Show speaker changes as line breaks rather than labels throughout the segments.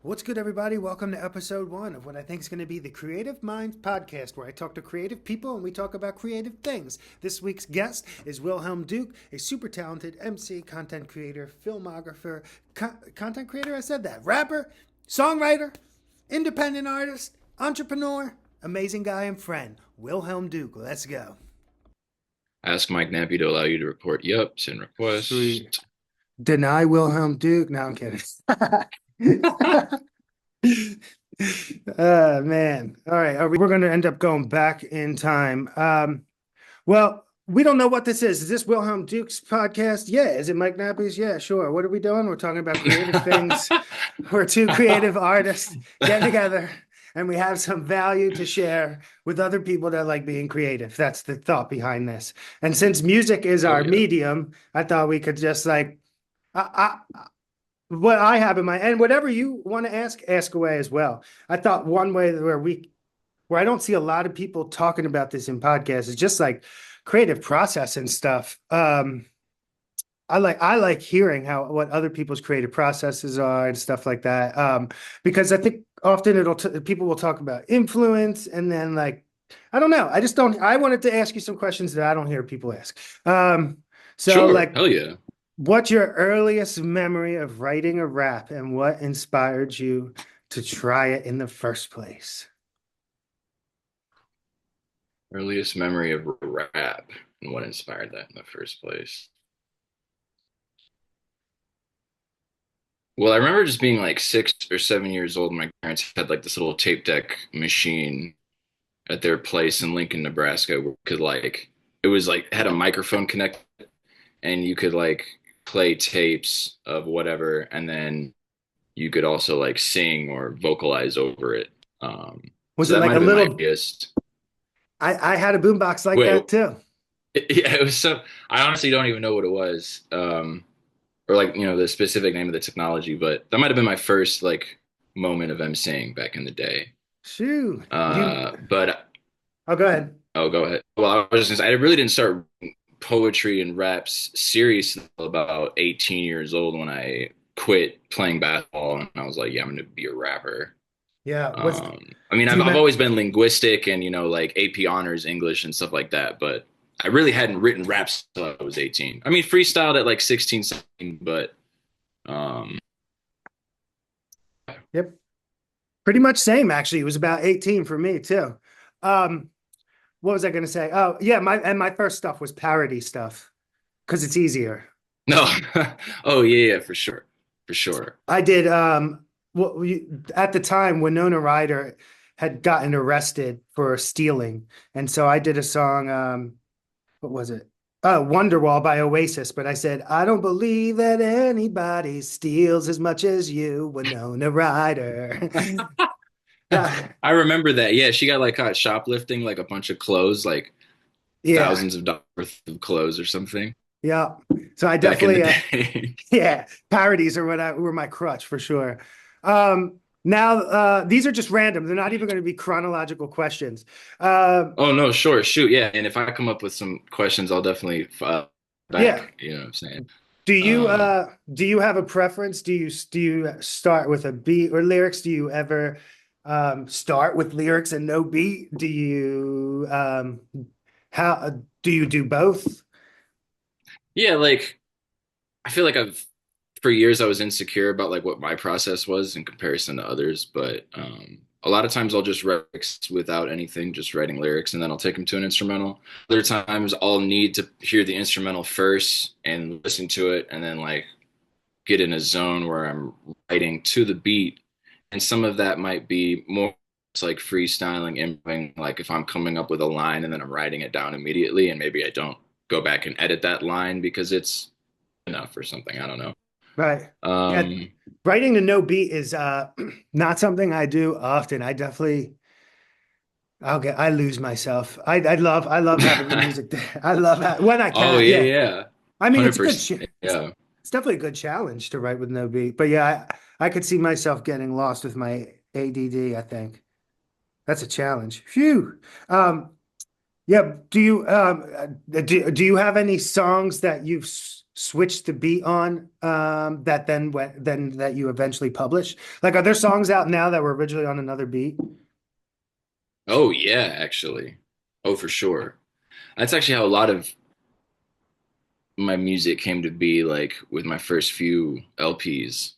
What's good, everybody? Welcome to episode 1 of what I think is going to be the Creative Minds podcast, where I talk to creative people and we talk about creative things. This week's guest is Wilhelm Duke, a super talented MC, content creator, filmographer, content creator, I said that, rapper, songwriter, independent artist, entrepreneur, amazing guy and friend. Wilhelm Duke, let's go.
Ask Mike Nappi to allow you to report yups and requests.
Sweet. Deny Wilhelm Duke? No, I'm kidding. Man. All right. We're going to end up going back in time. Well, we don't know what this is. Is this Wilhelm Duke's podcast? Yeah. Is it Mike Nappi's? Yeah, sure. What are we doing? We're talking about creative things. We're two creative artists getting together and we have some value to share with other people that like being creative. That's the thought behind this. And since music is
Oh
our
yeah.
medium, I thought we could just like, what I have in mind, and whatever you want to ask away as well. I thought one way where I don't see a lot of people talking about this in podcasts is just like creative process and stuff. I like hearing what other people's creative processes are and stuff like that. Because I think often people will talk about influence and then like I don't know. I wanted to ask you some questions that I don't hear people ask. So
Sure.
like
Hell yeah.
what's your earliest memory of writing a rap and what inspired you to try it in the first place?
Earliest memory of rap and what inspired that in the first place. Well, I remember just being like 6 or 7 years old. My parents had like this little tape deck machine at their place in Lincoln, Nebraska, where you could like it was like had a microphone connected and you could like play tapes of whatever, and then you could also like sing or vocalize over it.
Was
So
it
that
like
might
a
have been my
little?
earliest.
I had a boombox like
Wait,
that too.
yeah, it was so. I honestly don't even know what it was, or like the specific name of the technology, but that might have been my first like moment of emceeing back in the day.
Shoo.
But
Oh, go ahead.
oh, go ahead. Well, I was just gonna say, I really didn't start poetry and raps seriously until about 18 years old when I quit playing basketball and I was like, yeah, I'm gonna be a rapper.
Yeah.
I mean,
Do
I've
you
I've
met?
always been linguistic and like AP honors English and stuff like that, but I really hadn't written raps until I was 18. I mean, freestyled at like 16, 17, but um,
Yep. Pretty much same, actually. It was about 18 for me too. Um, what was I going to say? Oh, yeah. My first stuff was parody stuff because it's easier.
no, oh yeah, yeah, for sure, for sure.
I did at the time Winona Ryder had gotten arrested for stealing. And so I did a song, what was it? Wonderwall by Oasis, but I said, I don't believe that anybody steals as much as you, Winona Ryder. Yeah.
I remember that. Yeah, she got like caught shoplifting like a bunch of clothes, like
Yeah.
thousands of dollars worth of clothes or something
Yeah. So I
back in the
definitely
day.
yeah, parodies are were my crutch for sure. Now these are just random. They're not even going to be chronological questions. Uh,
Oh no, sure, shoot, yeah. And if I come up with some questions, I'll definitely
yeah.
back. You know what I'm saying?
Do
Um,
do you have a preference? Do you start with a beat or lyrics? Do you ever start with lyrics and no beat? Do you how do you do both?
yeah, like I feel like I've for years I was insecure about like what my process was in comparison to others, but a lot of times I'll just write lyrics without anything, just writing lyrics, and then I'll take them to an instrumental. Other times I'll need to hear the instrumental first and listen to it, and then like get in a zone where I'm writing to the beat. And some of that might be more like freestyling, improvising, like if I'm coming up with a line and then I'm writing it down immediately, and maybe I don't go back and edit that line because it's enough or something. I don't know.
Right. Yeah,
Um,
writing to no beat is not something I do often. I definitely I lose myself. I love having the music there. I love when I
oh
can.
yeah,
Yeah.
yeah,
I mean, it's a good
100%. Yeah.
it's definitely a good challenge to write with no beat. But yeah, I could see myself getting lost with my ADD, I think. That's a challenge. Phew. Yeah, do you have any songs that switch the beat on that then that you eventually publish? Like, are there songs out now that were originally on another beat?
Oh yeah, actually. Oh, for sure. That's actually how a lot of my music came to be, like with my first few LPs.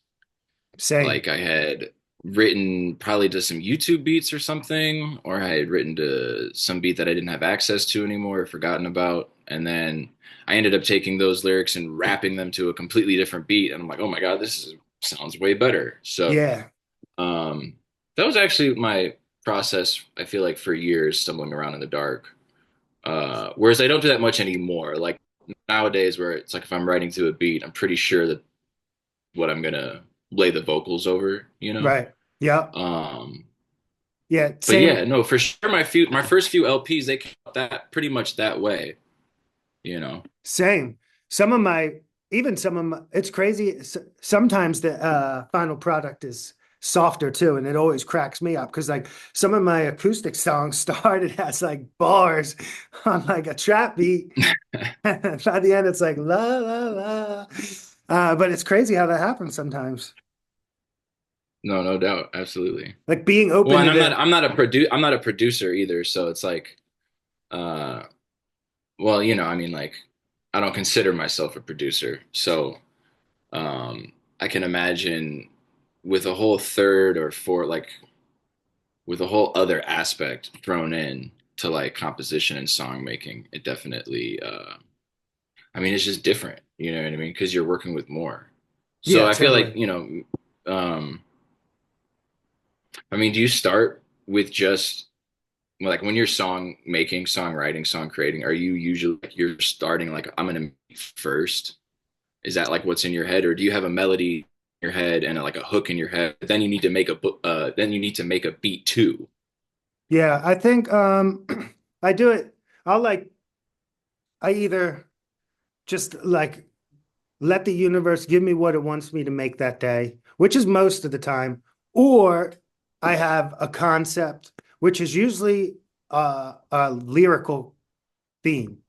Same.
Like I had written probably to some YouTube beats or something, or I had written to some beat that I didn't have access to anymore or forgotten about. And then I ended up taking those lyrics and rapping them to a completely different beat. And I'm like, oh my God, sounds way better. So
Yeah.
um, that was actually my process, I feel like, for years, stumbling around in the dark. Whereas I don't do that much anymore. Like nowadays, where it's like if I'm writing to a beat, I'm pretty sure that what I'm gonna lay the vocals over, you know?
Right. Yeah.
Um,
Yeah.
but
Same.
yeah, no, for sure. My first few LPs, they came out that pretty much that way, you know.
Same. Some of my, even some of my, it's crazy. Sometimes the final product is softer too, and it always cracks me up because like some of my acoustic songs started as like bars on like a trap beat, and by the end it's like la la la. But it's crazy how that happens sometimes.
No, no doubt, absolutely.
Like being
Well,
open
and
to the,
I'm not a producer either, so it's like, uh, well, I mean, like, I don't consider myself a producer, so I can imagine with a whole third or fourth, like, with a whole other aspect thrown in to like composition and song making, it definitely, I mean, it's just different, you know what I mean? Because you're working with more. So
yeah,
I feel like,
totally.
I mean, do you start with just like when you're song making, songwriting, song creating, are you usually like you're starting like I'm gonna make first? Is that like what's in your head, or do you have a melody in your head and like a hook in your head? Then you need to make then you need to make a beat too.
Yeah, I think I do it. I'll like I either just like let the universe give me what it wants me to make that day, which is most of the time, or I have a concept, which is usually a lyrical theme.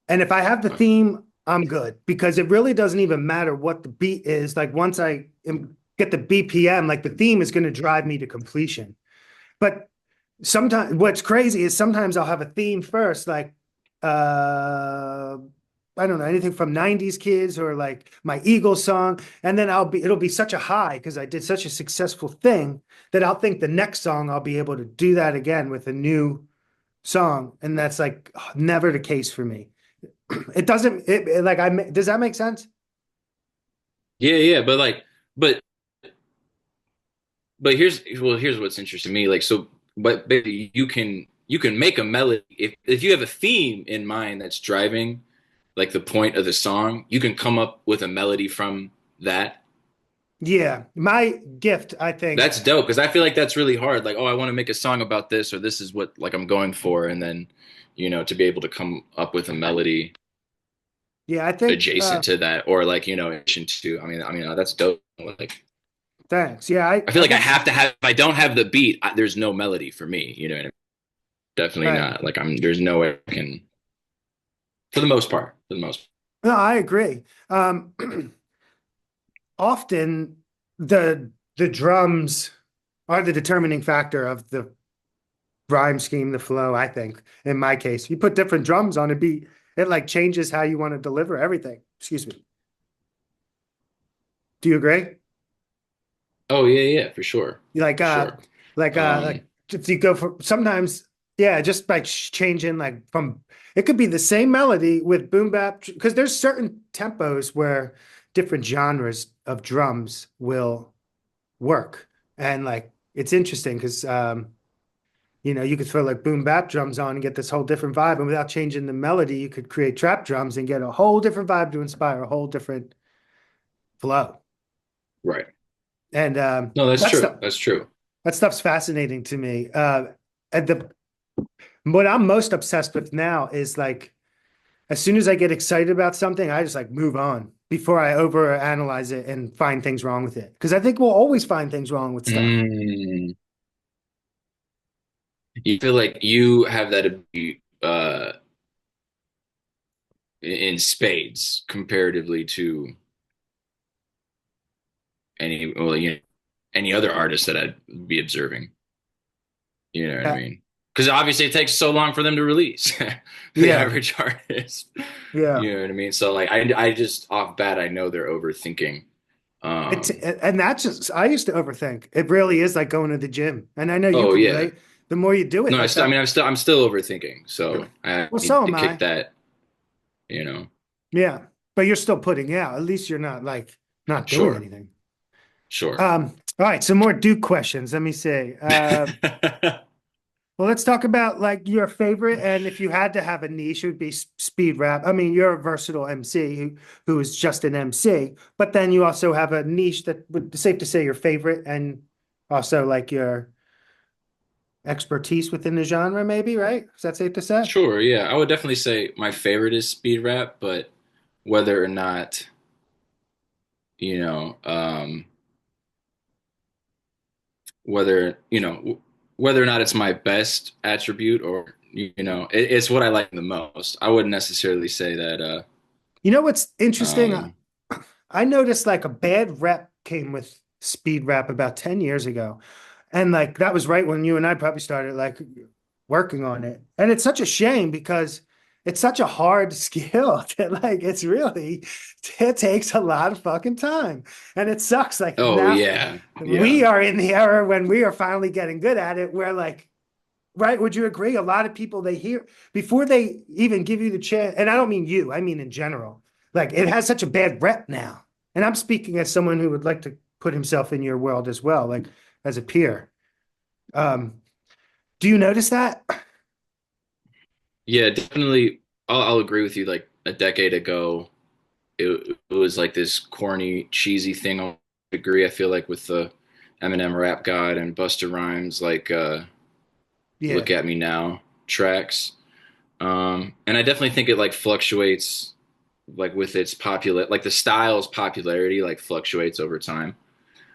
And if I have the theme, I'm good because it really doesn't even matter what the beat is. Like once get the BPM, like the theme is going to drive me to completion. But sometimes what's crazy is sometimes I'll have a theme first, like uh I don't know, anything from 90s kids or like my Eagles song. And then it'll be such a high because I did such a successful thing that I'll think the next song I'll be able to do that again with a new song. And that's like never the case for me. It doesn't like does that make sense?
Yeah, yeah, but like, but here's what's interesting to me. Like, so, but baby, you can make a melody if you have a theme in mind that's driving like the point of the song. You can come up with a melody from that.
Yeah. My gift, I think.
That's dope because I feel like that's really hard. Like, oh, I want to make a song about this, or this is what like I'm going for, and then to be able to come up with a melody
Yeah, I think
adjacent to that, or like adjacent to. That's dope. Like,
thanks. Yeah,
I feel
I
like I
think
have to have. If I don't have the beat, there's no melody for me. You know what I mean? Definitely
right.
not. Like there's no way I can, for the most part, for the most.
No, I agree. Often the drums are the determining factor of the rhyme scheme, the flow, I think, in my case. You put different drums on a beat, it like changes how you want to deliver everything. Excuse me. Do you agree?
Oh yeah, yeah, for sure,
You like
for sure. Um,
like if you go for sometimes, yeah, just by changing like from it could be the same melody with boom bap because there's certain tempos where different genres of drums will work. And like it's interesting because you could throw like boom bap drums on and get this whole different vibe. And without changing the melody, you could create trap drums and get a whole different vibe to inspire a whole different flow.
right.
And
No, that's
that
true.
stuff
That's true.
that stuff's fascinating to me. And the what I'm most obsessed with now is like as soon as I get excited about something, I just like move on before I overanalyze it and find things wrong with it. Because I think we'll always find things wrong with stuff.
Mm. You feel like you have that ability, in spades comparatively to any other artist that I'd be observing. You know what I
Yeah.
mean? Because obviously it takes so long for them to release the
Yeah.
average artist.
Yeah.
You know what I mean? So like I just off bat I know they're overthinking.
It's
Um,
and that's just I used to overthink. It really is like going to the gym. And I know you
oh
can
yeah.
relate. The more you do it,
No,
like
I mean
that.
I'm still overthinking. So I
Well,
need
so
to
am
kick
I.
that, you know.
Yeah. But you're still putting out. At least you're not like not doing
Sure.
anything.
Sure.
All right, some more Duke questions. Let me see. Well, let's talk about like your favorite, and if you had to have a niche, it would be speed rap. I mean, you're a versatile MC who is just an MC, but then you also have a niche that would be safe to say your favorite, and also like your expertise within the genre, maybe, right? Is that safe to say?
Sure, yeah. I would definitely say my favorite is speed rap, but whether or not, you know, whether or not it's my best attribute or it's what I like the most. I wouldn't necessarily say that
You know what's interesting?
um
I noticed like a bad rep came with speed rap about 10 years ago. And like that was right when you and I probably started like working on it. And it's such a shame because it's such a hard skill to like it takes a lot of fucking time. And it sucks. Like
oh
now
yeah. Yeah.
we are in the era when we are finally getting good at it, where like right, would you agree? A lot of people they hear before they even give you the chance, and I don't mean you, I mean in general. Like it has such a bad rep now. And I'm speaking as someone who would like to put himself in your world as well, like as a peer. Um, do you notice that?
Yeah, definitely I'll agree with you. Like a decade ago, it was like this corny, cheesy thing on a degree, I feel like with the Eminem Rap God and Busta Rhymes like
Yeah,
Look at Me Now tracks. And I definitely think it like fluctuates like with its popular like the style's popularity like fluctuates over time.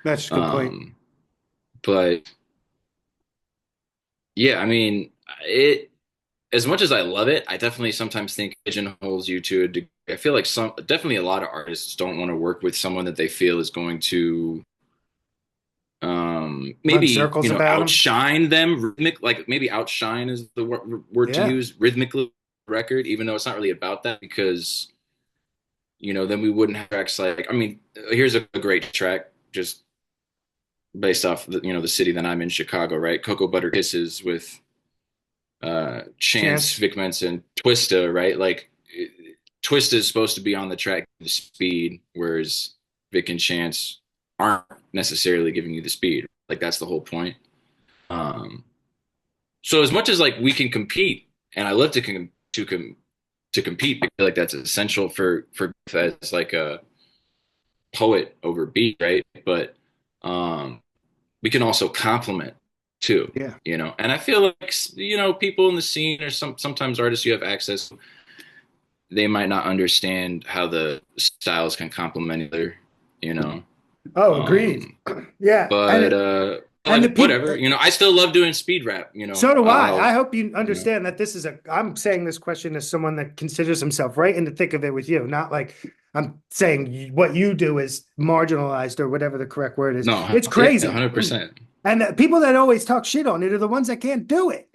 that's a good point.
Um, but yeah, I mean it as much as I love it, I definitely sometimes think it pigeonholes you to a degree. I feel like some definitely a lot of artists don't want to work with someone that they feel is going to
Run
maybe
circles about them.
outshine them like maybe outshine is the word to
Yeah.
use rhythmically record, even though it's not really about that because then we wouldn't have tracks like, I mean, here's a great track just based off the city that I'm in, Chicago, right? Cocoa Butter Kisses with Chance,
Chance.
Vic Mensa, and Twista, right? Like Twista is supposed to be on the track the speed, whereas Vic and Chance aren't necessarily giving you the speed. Like that's the whole point. Um, so as much as like we can compete, and I love to compete, I feel like that's essential for as like a poet over beat, right? But um, we can also complement too,
Yeah.
And I feel like people in the scene or sometimes artists you have access, they might not understand how the styles can complement each other, you know.
Oh, agreed.
Um,
Yeah.
but
And the
like
people
whatever, I still love doing speed rap,
so do I. I
I'll
hope you
you know.
understand that this is I'm saying this question as someone that considers himself right in the thick of it with you, not like I'm saying what you do is marginalized or whatever the correct word is.
No,
It's
yeah,
crazy.
100%.
And the people that always talk shit on it are the ones that can't do it.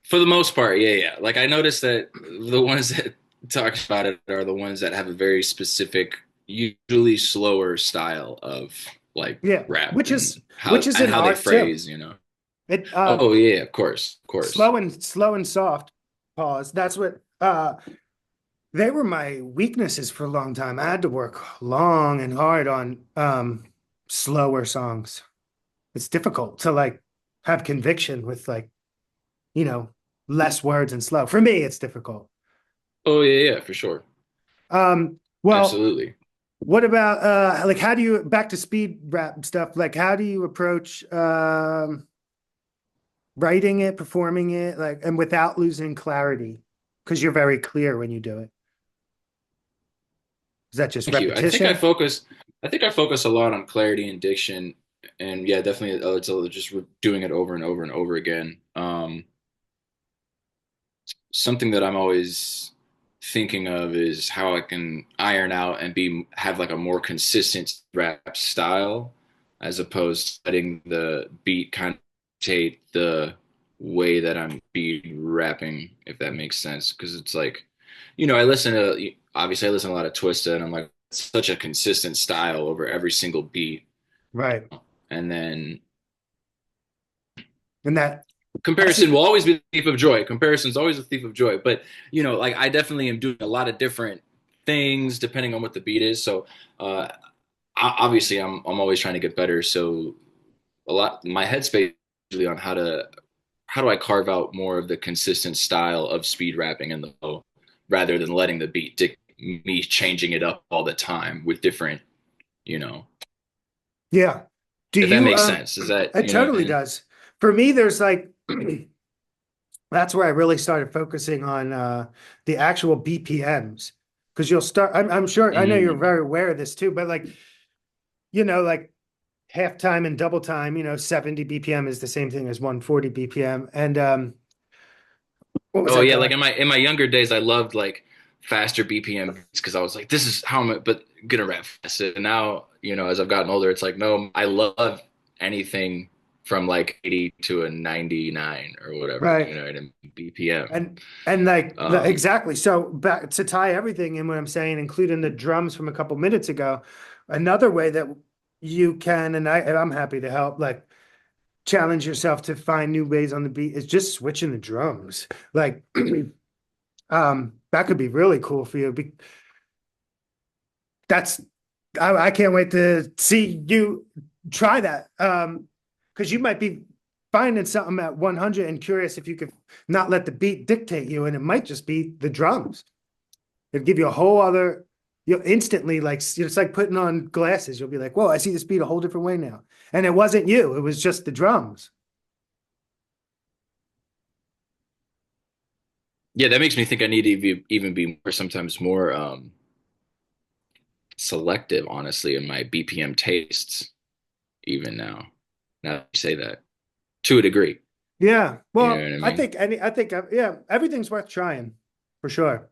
For the most part, yeah, yeah. Like I noticed that the ones that talk about it are the ones that have a very specific, usually slower style of like
Yeah,
rap
which is
and
an
how they
art too.
phrase.
It
Oh yeah, of course, of course.
slow and soft pause. That's what they were my weaknesses for a long time. I had to work long and hard on slower songs. It's difficult to like have conviction with like, you know, less words and slow. For me, it's difficult.
Oh yeah, yeah, for sure.
Well,
Absolutely.
what about like how do you back to speed rap stuff? Like how do you approach writing it, performing it, like and without losing clarity? Because you're very clear when you do it. Is that just
Thank you.
repetition?
I think I focus a lot on clarity and diction, and yeah, definitely it's just doing it over and over and over again. Something that I'm always thinking of is how I can iron out and be have like a more consistent rap style as opposed to letting the beat kind of dictate the way that I'm beat rapping, if that makes sense. Because it's like, I listen to obviously I listen to a lot of Twista, and I'm like, it's such a consistent style over every single beat.
Right.
And then
And that's
comparison will always be the thief of joy. Comparison is always a thief of joy. But like I definitely am doing a lot of different things depending on what the beat is. So obviously, I'm always trying to get better. So a lot my headspace is usually on how do I carve out more of the consistent style of speed rapping in the flow, rather than letting the beat me changing it up all the time with different, you know,
yeah. Do
if that
you
makes sense. Is that
it
you know what I
totally
mean?
does. For me, there's like that's where I really started focusing on the actual BPMs. Because you'll start, I'm sure, I know you're
Mm.
very aware of this too, but like, like half time and double time, 70 BPM is the same thing as 140 BPM. And what was
Oh
I
yeah, like
going?
in my younger days, I loved like faster BPM beats because I was like, this is how I'm but gonna rap fast. And now, as I've gotten older, it's like, no, I love anything from like 80 to a 99 or whatever,
Right.
what I mean, BPM.
And like
Um,
exactly. So back to tie everything in what I'm saying, including the drums from a couple minutes ago, another way that you can, and I'm happy to help, like challenge yourself to find new ways on the beat is just switching the drums. Like that could be really cool for you. That's I can't wait to see you try that. Because you might be finding something at 100 and curious if you could not let the beat dictate you, and it might just be the drums. It'll give you a whole other. You'll instantly like it's like putting on glasses. You'll be like, "Whoa, I see this beat a whole different way now." And it wasn't you; it was just the drums.
yeah, that makes me think I need to even be more sometimes more selective, honestly, in my BPM tastes, even now. Now that you say that, to a degree.
Yeah.
You know
Well,
what I
I
mean?
think yeah, everything's worth trying for sure.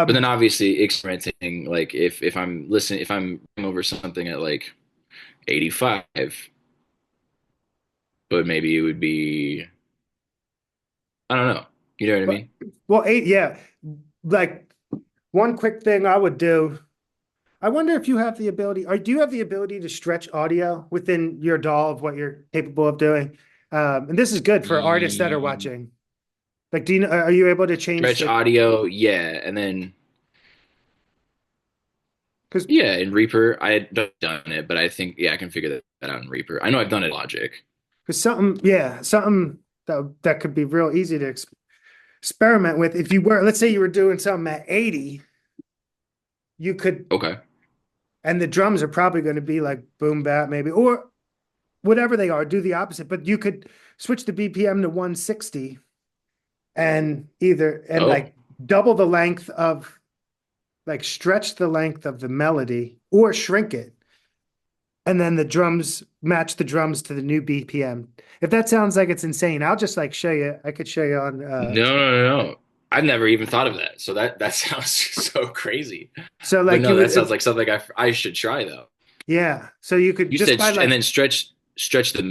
But then
Um,
obviously experimenting, like if I'm listening, if I'm going over something at like 85, but maybe it would be, I don't know. You know what I
but
mean?
well, eight, yeah. Like one quick thing I would do. I wonder if you have the ability, or do you have the ability to stretch audio within your DAW of what you're capable of doing? And this is good for artists that are
E
watching. Like, are you able to change
Stretch
the,
audio, yeah, and then
because
yeah, in Reaper, I had done it, but I think I can figure that out in Reaper. I know I've done it in Logic.
something, yeah, something that could be real easy to experiment with. If you were, let's say you were doing something at 80, you could,
Okay.
and the drums are probably going to be like boom bap maybe, or whatever they are, do the opposite, but you could switch the BPM to 160 and
Oh,
like double the length of like stretch the length of the melody or shrink it, and then the drums match the drums to the new BPM. If that sounds like it's insane, I'll just like show you. I could show you on
no, no, no, no. I've never even thought of that. So that sounds so crazy.
so
But
like
no,
you
that
would
sounds like something I should try though.
yeah. So you could
You
just
said
by
and
like
then stretch the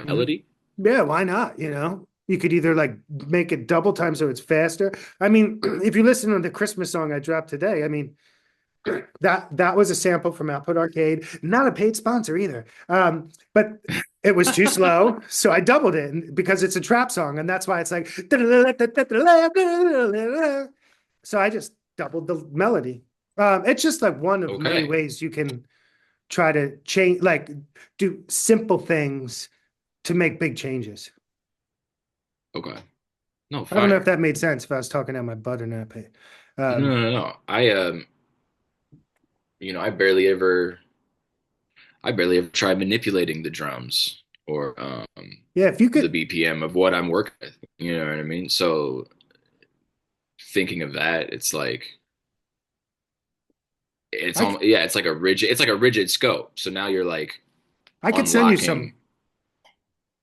mhm.
melody.
Yeah, why not? You could either like make it double time so it's faster. I mean, if you listen to the Christmas song I dropped today, I mean, that was a sample from Output Arcade, not a paid sponsor either. But it was too slow, so I doubled it because it's a trap song, and that's why it's like. So I just doubled the melody. It's just like one of many
Okay.
ways you can try to change, like do simple things to make big changes.
Okay. No,
I don't know if
fire.
that made sense if I was talking out my butt or not. But,
No, no, no. I barely ever try manipulating the drums or
yeah, if you
the
could,
BPM of what I'm working with. You know what I mean? So thinking of that, it's like it's
I
almost yeah, it's like a rigid scope. So now you're like
I could send you some.
unlocking,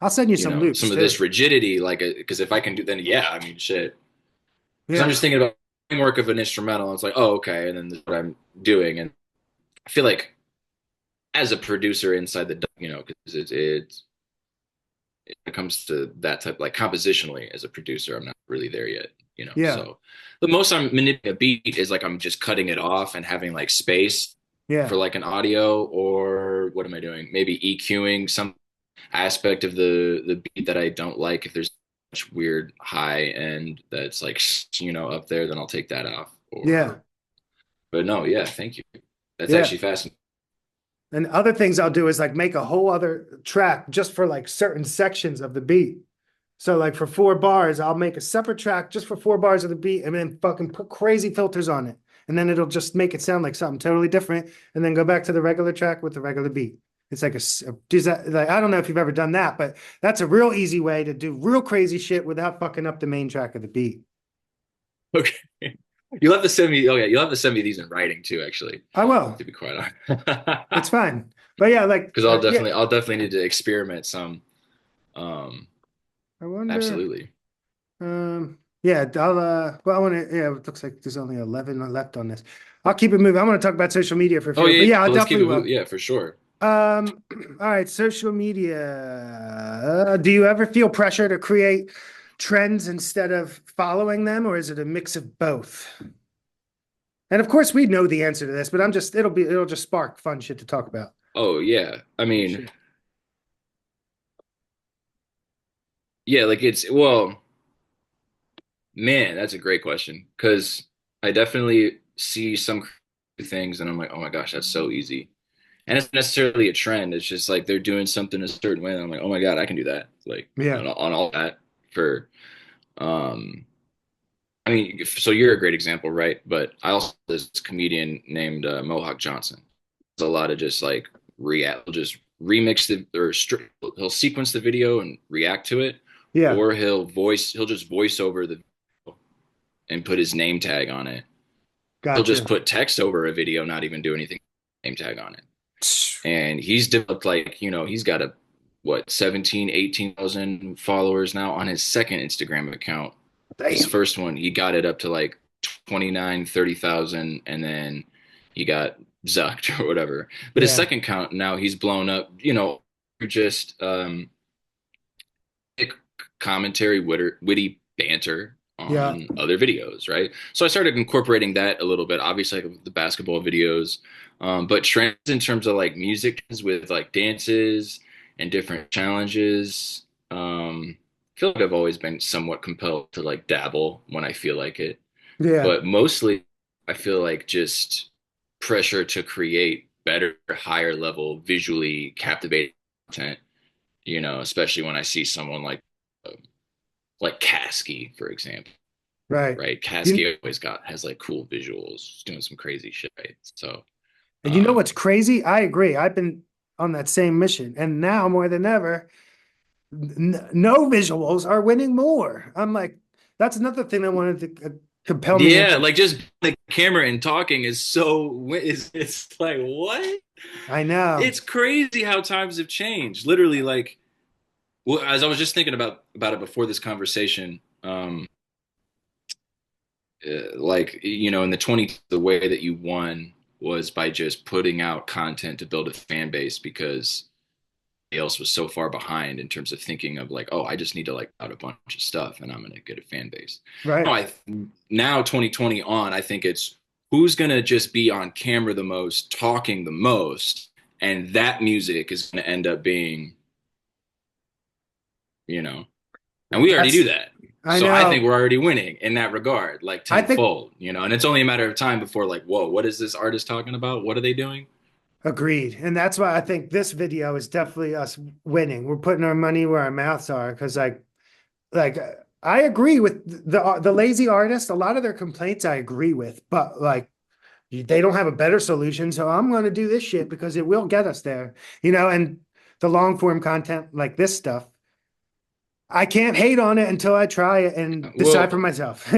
I'll send you some loops
some of
too.
this rigidity, like because if I can do, then yeah, I mean shit. Because I'm
Yeah.
just thinking about framework of an instrumental. It's like, oh, okay, and then this is what I'm doing. And I feel like as a producer inside the, because it comes to that type, like compositionally as a producer, I'm not really there yet.
Yeah.
So the most I'm manipulating a beat is like I'm just cutting it off and having like space
Yeah.
for like an audio, or what am I doing? Maybe EQing some aspect of the beat that I don't like. If there's much weird high end that's like up there, then I'll take that off.
Yeah.
Or but no, yeah, thank you. That's
Yeah.
actually fascinating.
And other things I'll do is like make a whole other track just for like certain sections of the beat. So like for 4 bars, I'll make a separate track just for 4 bars of the beat and then fucking put crazy filters on it. And then it'll just make it sound like something totally different. And then go back to the regular track with the regular beat. It's like like, I don't know if you've ever done that, but that's a real easy way to do real crazy shit without fucking up the main track of the beat.
Okay. You'll have to send me. Okay, you'll have to send me these in writing too, actually,
I will.
to be quite
It's
honest.
fine. But yeah, like,
Because
yeah,
I'll definitely need to experiment some. Um,
I wonder.
Absolutely.
Yeah, well, I want to, yeah, it looks like there's only 11 left on this. I'll keep it moving. I want to talk about social media for a
Oh
few,
yeah,
but
yeah,
yeah, I
let's keep
definitely
it.
will.
Yeah, for sure.
Um, all right, social media. Do you ever feel pressure to create trends instead of following them, or is it a mix of both? And of course, we know the answer to this, but it'll just spark fun shit to talk about.
Oh yeah. I mean,
Sure.
yeah, like it's well, man, that's a great question because I definitely see some things and I'm like, oh my gosh, that's so easy. And it's not necessarily a trend. It's just like they're doing something a certain way. And I'm like, oh my God, I can do that. Like
Yeah,
on all that for um I mean, so you're a great example, right? But I also this comedian named Mohawk Johnson. It's a lot of just like react, he'll just remix he'll sequence the video and react to it,
yeah,
or he'll just voice over the video and put his name tag on it. He'll just
gotcha.
put text over a video, not even do anything, name tag on it. And he's developed like, he's got a what 17, 18,000 followers now on his second Instagram account. His
Damn.
first one, he got it up to like 29, 30,000, and then he got zucked or whatever. But his
Yeah,
second count now he's blown up, just commentary, witty banter
yeah,
on other videos, right? So I started incorporating that a little bit, obviously like the basketball videos, but trends in terms of like music trends with like dances and different challenges. I feel like I've always been somewhat compelled to like dabble when I feel like it,
yeah,
but mostly I feel like just pressure to create better, higher level, visually captivating content, especially when I see someone uh, like Kasky, for example,
right.
right?
You,
Kasky always has like cool visuals, doing some crazy shit, right? So,
and you know what's
um,
crazy? I agree. I've been on that same mission, and now more than ever, no visuals are winning more. I'm like, that's another thing that wanted to compel me
yeah,
into.
like just the camera and talking is so is it's like what?
I know.
It's crazy how times have changed. Literally, like, well, as I was just thinking about it before this conversation, like in the 20s, the way that you won was by just putting out content to build a fan base because else was so far behind in terms of thinking of like, oh, I just need to like out a bunch of stuff and I'm gonna get a fan base.
Right.
Now, now 2020 on, I think it's who's gonna just be on camera the most, talking the most, and that music is gonna end up being, you know, and we already do
That's,
that.
I
So I think
know.
we're already winning in that regard, like
I think
tenfold, and it's only a matter of time before like, whoa, what is this artist talking about? What are they doing?
agreed. And that's why I think this video is definitely us winning. We're putting our money where our mouths are because like I agree with the lazy artist. A lot of their complaints I agree with, but like they don't have a better solution. So I'm going to do this shit because it will get us there, and the long form content like this stuff, I can't hate on it until I try it and decide for
Well,
myself.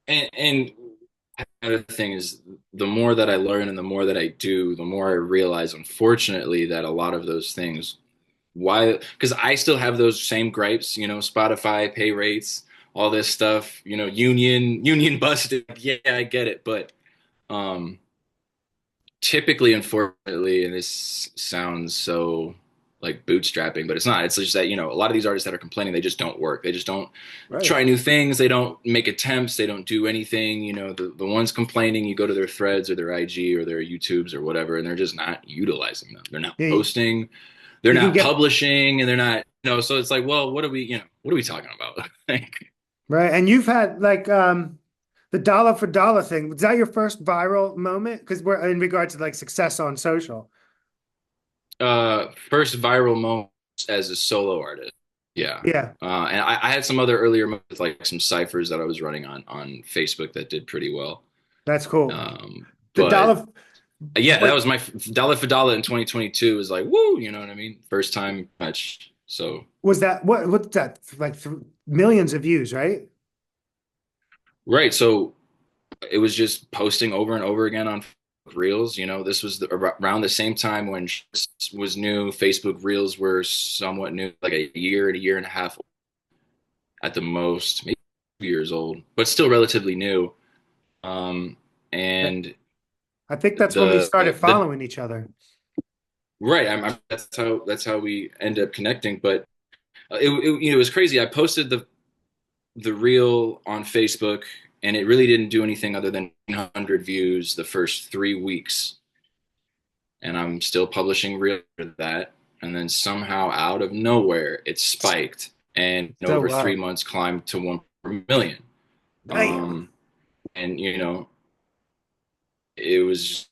and another thing is the more that I learn and the more that I do, the more I realize, unfortunately, that a lot of those things, why, because I still have those same gripes, Spotify pay rates, all this stuff, union busted. Yeah, I get it, but um, typically, unfortunately, and this sounds so like bootstrapping, but it's not. It's just that, a lot of these artists that are complaining, they just don't work. They just don't
Right.
try new things. They don't make attempts. They don't do anything. The ones complaining, you go to their threads or their IG or their YouTubes or whatever, and they're just not utilizing them. They're not
Yeah,
posting, they're
you can
not
get
publishing, and they're not, so it's like, well, what are we talking about? Like,
right. And you've had like the Dolla for Dollar thing. Was that your first viral moment? Because we're in regards to like success on social.
first viral moment as a solo artist. Yeah.
Yeah,
And I had some other earlier moments, like some ciphers that I was running on Facebook that did pretty well.
that's cool. The
But
Dollar,
yeah, that
what
was my Dollar for Dollar in 2022 was like, woo, you know what I mean? First time much. So,
was that? What's that? Like millions of views, right?
right. So it was just posting over and over again on Reels. This was around the same time when Shorts was new. Facebook Reels were somewhat new, like a year and a half at the most, maybe 2 years old, but still relatively new. Um, and
I think that's when we started
the
following each other.
right, that's how we end up connecting. But it was crazy. I posted the reel on Facebook, and it really didn't do anything other than 100 views the first 3 weeks. And I'm still publishing reel for that. And then somehow out of nowhere, it spiked, and in
So
over 3 months climbed to 1 per million.
damn.
Um, and it was,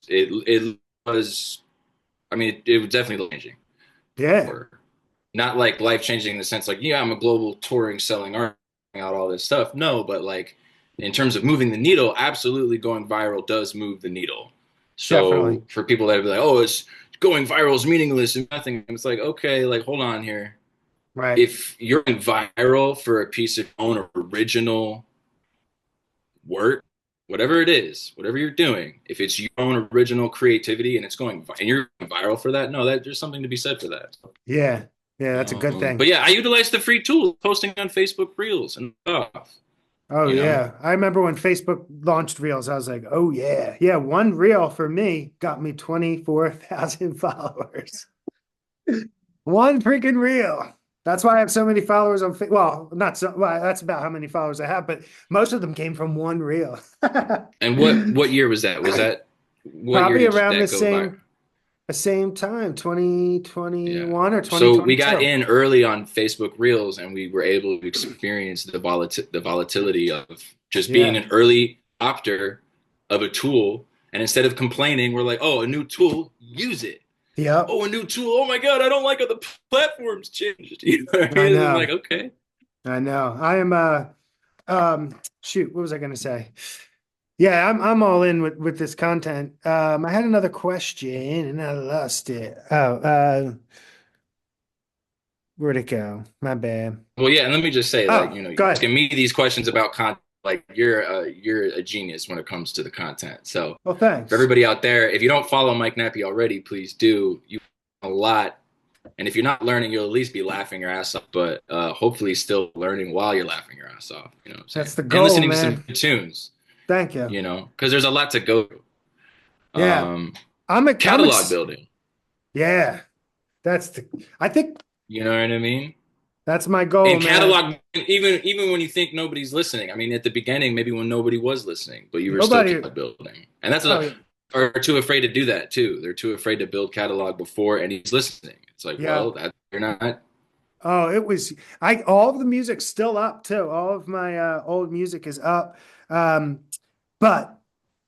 I mean, it was definitely changing.
Yeah,
Or not like life changing in the sense like, yeah, I'm a global touring selling art out all this stuff. No, but like in terms of moving the needle, absolutely going viral does move the needle.
definitely.
So for people that be like, oh, it's going viral is meaningless and nothing, it's like, okay, like hold on here.
Right.
If you're going viral for a piece of your own original work, whatever it is, whatever you're doing, if it's your own original creativity and it's going and you're viral for that, no, that there's something to be said for that.
Yeah. Yeah, that's a good thing.
But yeah, I utilize the free tool, posting on Facebook Reels and stuff.
Oh
You know,
yeah. I remember when Facebook launched Reels, I was like, oh yeah. Yeah, one reel for me got me 24,000 followers. One freaking reel. That's why I have so many followers on well, not so well, that's about how many followers I have, but most of them came from one reel.
and what year was that? Was that what year
Probably
did
around
that go by?
the same time,
Yeah.
2021 or
So we got
2022.
in early on Facebook Reels, and we were able to experience the volatility of just being
Yeah.
an early adopter of a tool. And instead of complaining, we're like, "Oh, a new tool, use it.
Yep.
Oh, a new tool. Oh my God, I don't like how the platforms changed." You know what I
I
mean? I'm
know.
like, okay.
I know. I am shoot, what was I gonna say? Yeah, I'm all in with this content. I had another question and I lost it. Where'd it go? My bad.
Well, yeah, and let me just say, like,
Oh,
you're
go ahead.
asking me these questions about content, like you're a genius when it comes to the content. So
Well,
for
thanks.
everybody out there, if you don't follow Mike Nappi already, please do. You a lot, and if you're not learning, you'll at least be laughing your ass off. But hopefully, still learning while you're laughing your ass off. You know what I'm saying?
That's the
And
goal,
listening to some
man.
good tunes.
Thank you.
Because there's a lot to go through.
Yeah.
Um,
I'm
catalog building.
yeah. That's the I think
You know what I mean?
that's my goal,
And
man.
catalog, even when you think nobody's listening. I mean, at the beginning, maybe when nobody was listening, but you were still
Nobody
catalog building, and that's
oh,
a
yeah.
are too afraid to do that too. They're too afraid to build catalog before and he's listening. It's like,
Yeah.
well, that you're not.
Oh, it was I all of the music's still up too. All of my old music is up. Um, but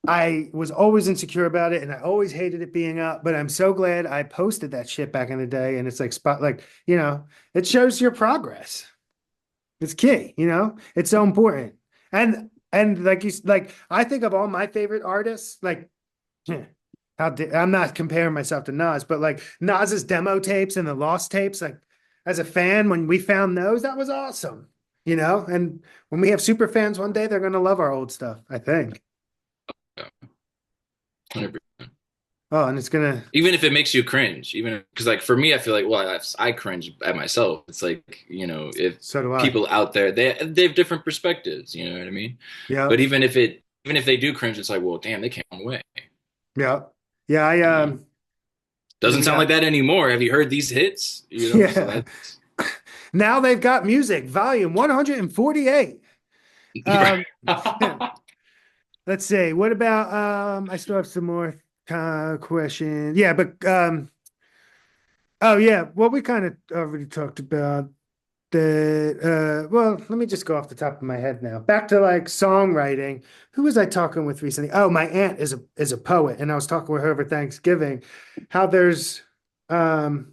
I was always insecure about it and I always hated it being up, but I'm so glad I posted that shit back in the day and it's like it shows your progress. It's key, It's so important. And like I think of all my favorite artists, like I'm not comparing myself to Nas, but like Nas's demo tapes and the lost tapes, like as a fan, when we found those, that was awesome. And when we have super fans one day, they're gonna love our old stuff, I think.
Yeah, 100%.
Oh, and it's gonna.
Even if it makes you cringe, even because like for me, I feel like well, I cringe at myself. It's like if
So do I.
people out there they have different perspectives, you know what I mean? But
Yep.
even if they do cringe, it's like well, damn, they came a long way.
Yep. Yeah.
You know, doesn't sound
Yeah.
like that anymore. Have you heard these hits? So
Yeah.
that's
Now they've got music, volume 148. Um, let's see. What about I still have some more questions. Yeah, but oh yeah, well we kind of already talked about the well, let me just go off the top of my head now. Back to like songwriting. Who was I talking with recently? Oh, my aunt is a poet, and I was talking with her over Thanksgiving, how there's um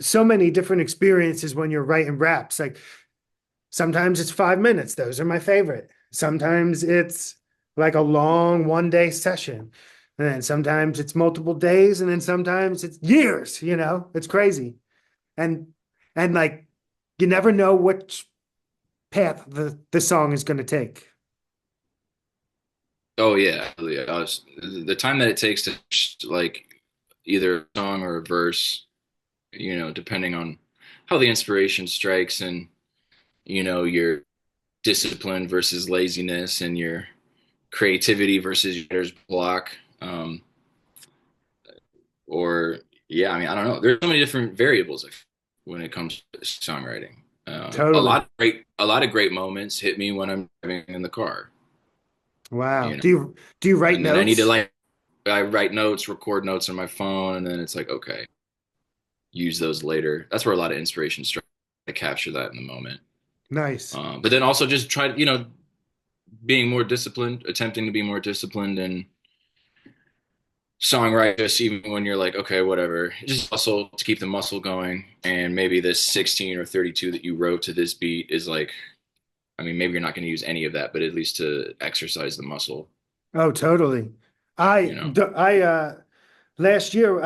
so many different experiences when you're writing raps. Like sometimes it's 5 minutes. Those are my favorite. Sometimes it's like a long 1 day session. And then sometimes it's multiple days, and then sometimes it's years, it's crazy. And like you never know which path the song is going to take.
oh yeah, yeah. The time that it takes to like either a song or a verse, depending on how the inspiration strikes and your discipline versus laziness and your creativity versus your block. Or yeah, I mean, I don't know. There's so many different variables when it comes to songwriting.
Totally.
A lot of great moments hit me when I'm driving in the car,
Wow.
you know,
Do you write
and then I need to
notes?
like I write notes, record notes on my phone, and then it's like okay, use those later. That's where a lot of inspiration strikes. I capture that in the moment.
Nice.
But then also just try, being more disciplined, attempting to be more disciplined and songwrite just even when you're like, okay, whatever, just muscle to keep the muscle going. And maybe this 16 or 32 that you wrote to this beat is like, I mean, maybe you're not going to use any of that, but at least to exercise the muscle,
Oh, totally.
you know?
Last year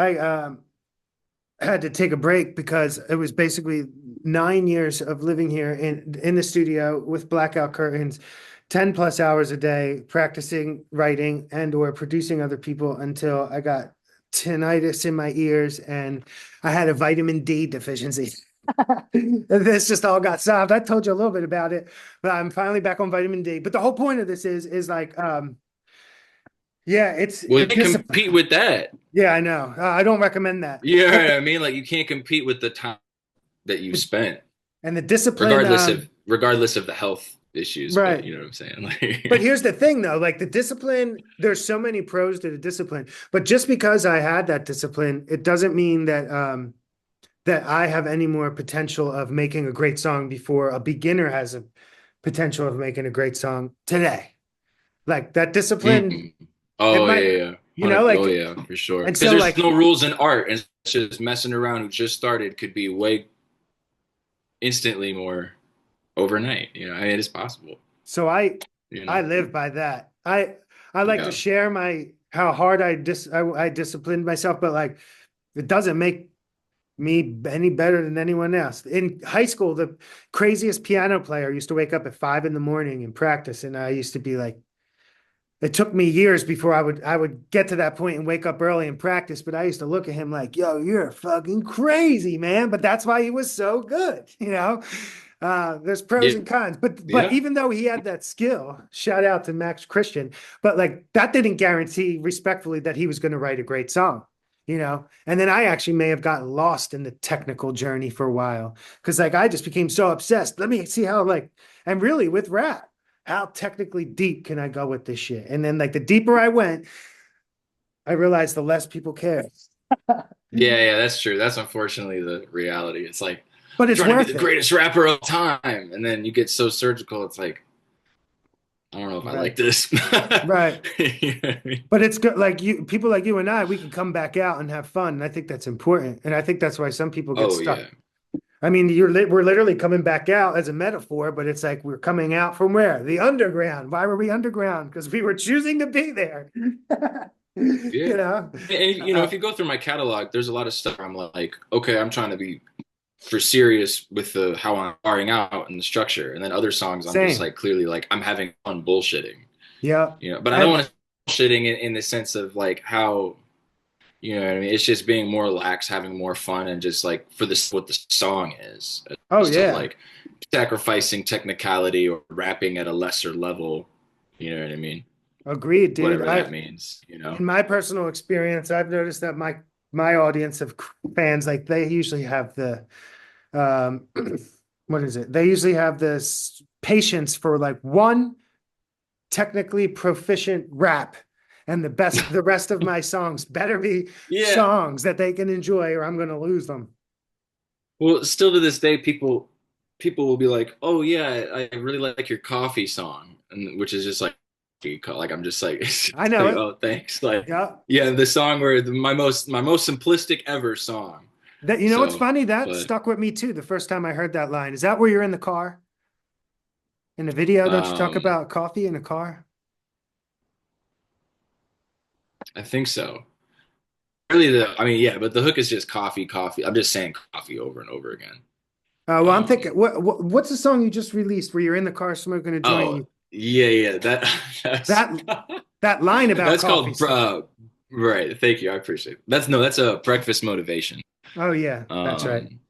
had to take a break because it was basically 9 years of living here in the studio with blackout curtains, 10 plus hours a day, practicing writing and or producing other people until I got tinnitus in my ears and I had a vitamin D deficiency. This just all got solved. I told you a little bit about it, but I'm finally back on vitamin D. But the whole point of this is like, yeah, it's
Well, you
it
can't
dis
compete with that.
yeah, I know. I don't recommend that.
You know
But
what I mean? Like you can't compete with the time that you
the,
spent,
and the discipline,
regardless of the health issues. But
right.
you know what I'm saying?
But
Like,
here's the thing though, like the discipline, there's so many pros to the discipline. But just because I had that discipline, it doesn't mean that I have any more potential of making a great song before a beginner has a potential of making a great song today. Like that discipline,
mm.
it
Oh yeah,
might,
yeah, oh
like,
yeah, for sure.
and
Because
so
there's no
like,
rules in art, and it's just messing around who just started could be way instantly more overnight. I mean, it is possible.
so
You
I
know,
live by that. I like to
yeah,
share my how hard I disciplined myself, but like it doesn't make me any better than anyone else. In high school, the craziest piano player used to wake up at 5 in the morning and practice, and I used to be like, it took me years before I would get to that point and wake up early and practice. But I used to look at him like, "Yo, you're fucking crazy, man." But that's why he was so good. There's pros
yeah,
and cons, but
yeah.
even though he had that skill, shout out to Max Christian. But like that didn't guarantee respectfully that he was going to write a great song. And then I actually may have gotten lost in the technical journey for a while because like I just became so obsessed. Let me see how like, and really with rap, how technically deep can I go with this shit? And then like the deeper I went, I realized the less people care.
Yeah, yeah, that's true. That's unfortunately the reality. It's like
But
I'm
it's
trying to be
worth
the
it.
greatest rapper of all time, and then you get so surgical. It's like I don't know if I like
Right.
this.
Right.
You know what I mean?
But it's good. Like you, people like you and I, we can come back out and have fun. And I think that's important. And I think that's why some people get
Oh
stuck.
yeah,
I mean, we're literally coming back out as a metaphor, but it's like we're coming out from where? The underground. Why were we underground? Because we were choosing to be there.
yeah.
You know?
And
Uh,
if you go through my catalog, there's a lot of stuff I'm like, okay, I'm trying to be for serious with the how I'm starting out and the structure, and then other songs I'm just
Same.
like clearly like I'm having fun bullshitting.
Yeah.
But I don't
And
want to bullshitting in the sense of like how. You know what I mean? It's just being more lax, having more fun, and just like for this what the song is, as
Oh
opposed to
yeah,
like sacrificing technicality or rapping at a lesser level. You know what I mean?
agreed, dude.
Whatever that means, you know?
In my personal experience, I've noticed that my audience of fans, like they usually have the um what is it? They usually have this patience for like one technically proficient rap, and the rest of my songs better be
Yeah.
songs that they can enjoy or I'm going to lose them.
Well, still to this day, people will be like, "Oh yeah, I really like your coffee song," and which is just like I'm just like, it's
I
just
know
like,
it.
oh, thanks. Like,
Yeah.
yeah, the song where my most simplistic ever song.
That, you know what's
So,
funny? That
but
stuck with me too the first time I heard that line. Is that where you're in the car? In the video, don't you talk
um,
about coffee in a car?
I think so. Really, I mean, yeah, but the hook is just coffee, coffee. I'm just saying coffee over and over again.
Well, I'm thinking,
Um,
what's the song you just released where you're in the car smoking a joint?
oh yeah, yeah, that's
That that line about
that's
coffee
called
stuff.
right. Thank you, I appreciate it. That's a breakfast motivation.
Oh yeah, that's right.
Um,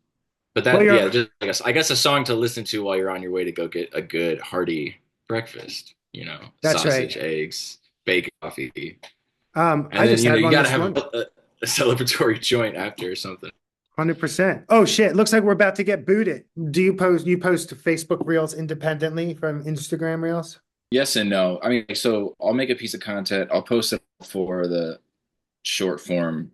but
Well,
that yeah,
you're
just I guess a song to listen to while you're on your way to go get a good hearty breakfast. You know,
that's right.
sausage, eggs, bacon, coffee, and
I
then
just had
you
one
got to
this
have
morning.
a celebratory joint after or something.
100%. Oh shit, looks like we're about to get booted. You post Facebook Reels independently from Instagram Reels?
Yes and no. I mean, so I'll make a piece of content, I'll post it for the short form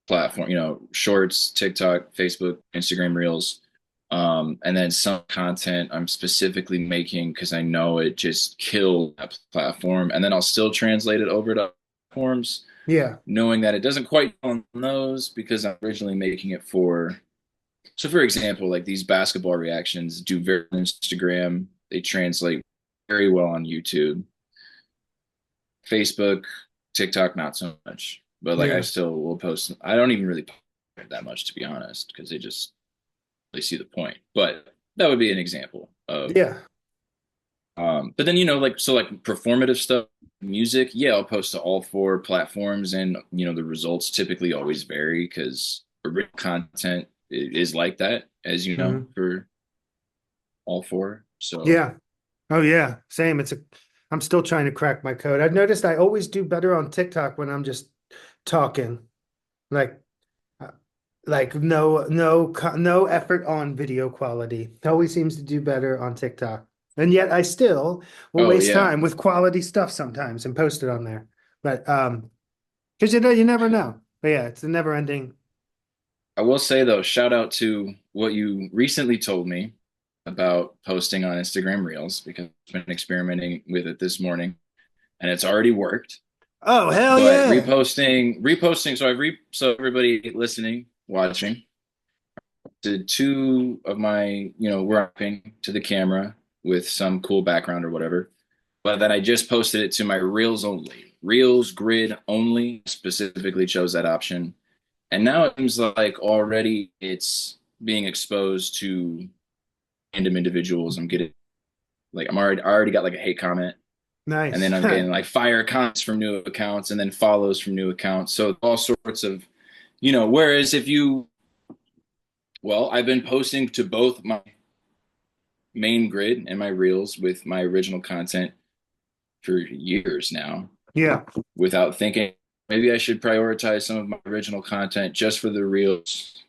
platform, shorts, TikTok, Facebook, Instagram Reels. And then some content I'm specifically making because I know it just killed that platform. And then I'll still translate it over to platforms,
Yeah.
knowing that it doesn't quite on those because I'm originally making it for. So, for example, like these basketball reactions do very on Instagram. They translate very well on YouTube, Facebook, TikTok, not so much. But like I
Yeah.
still will post. I don't even really post that much to be honest, because they see the point. But that would be an example of.
Yeah.
But then like so like performative stuff, music. Yeah, I'll post to all four platforms, and the results typically always vary because original content is like that, as you know,
Mhm.
for all four. So
Yeah. Oh yeah. Same. I'm still trying to crack my code. I've noticed I always do better on TikTok when I'm just talking. Like uh, like no effort on video quality. It always seems to do better on TikTok. And yet I still will
oh
waste
yeah,
time with quality stuff sometimes and post it on there. But because you never know. But yeah, it's a never ending.
I will say though, shout out to what you recently told me about posting on Instagram Reels because I've been experimenting with it this morning and it's already worked.
Oh, hell
But
yeah.
reposting. So everybody listening, watching, did two of my, rapping to the camera with some cool background or whatever. But then I just posted it to my Reels only, Reels grid only. Specifically chose that option, and now it seems like already it's being exposed to random individuals. I'm getting like I already got like a hate comment, and
Nice.
then I'm getting like fire comments from new accounts, and then follows from new accounts. So all sorts of, Whereas if you, well, I've been posting to both my main grid and my reels with my original content for years now
Yeah.
without thinking maybe I should prioritize some of my original content just for the reels.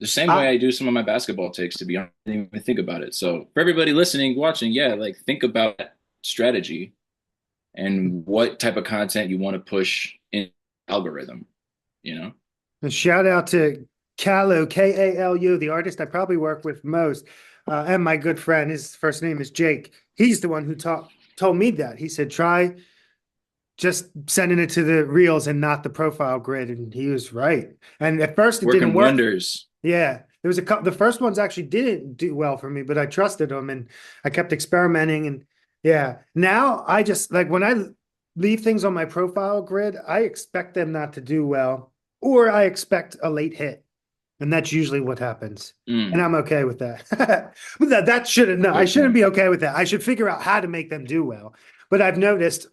The same way
I
I do some of my basketball takes, to be honest. I didn't even think about it. So for everybody listening, watching, yeah, like think about that strategy and what type of content you want to push in algorithm, you know?
a shout out to Kalu, Kalu, the artist I probably work with most, and my good friend. His first name is Jake. He's the one who told me that. He said, try just sending it to the reels and not the profile grid. And he was right. And at first it didn't
Working
work.
wonders.
Yeah. There was a couple, the first ones actually didn't do well for me, but I trusted them and I kept experimenting. And yeah, now I just like when I leave things on my profile grid, I expect them not to do well, or I expect a late hit. And that's usually what happens. And
Mm,
I'm okay with that. But that shouldn't, no, I
good
shouldn't
point.
be okay with that. I should figure out how to make them do well. But I've noticed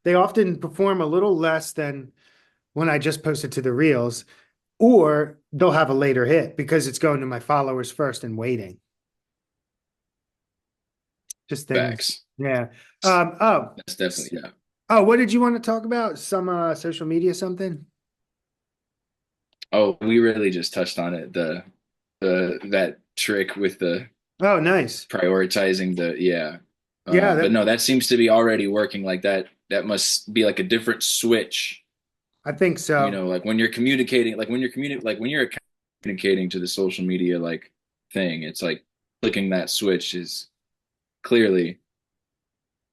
they often perform a little less than when I just post it to the reels, or they'll have a later hit because it's going to my followers first and waiting. Just things.
Facts.
Yeah.
That's definitely, yeah.
Oh, what did you want to talk about? Some social media something?
Oh, we really just touched on it. The that trick with the
Oh, nice.
prioritizing the, yeah.
Yeah,
But no, that seems to be already working. Like that must be like a different switch.
I think so.
Like when you're communicating, like when you're communicating to the social media like thing, it's like clicking that switch is clearly,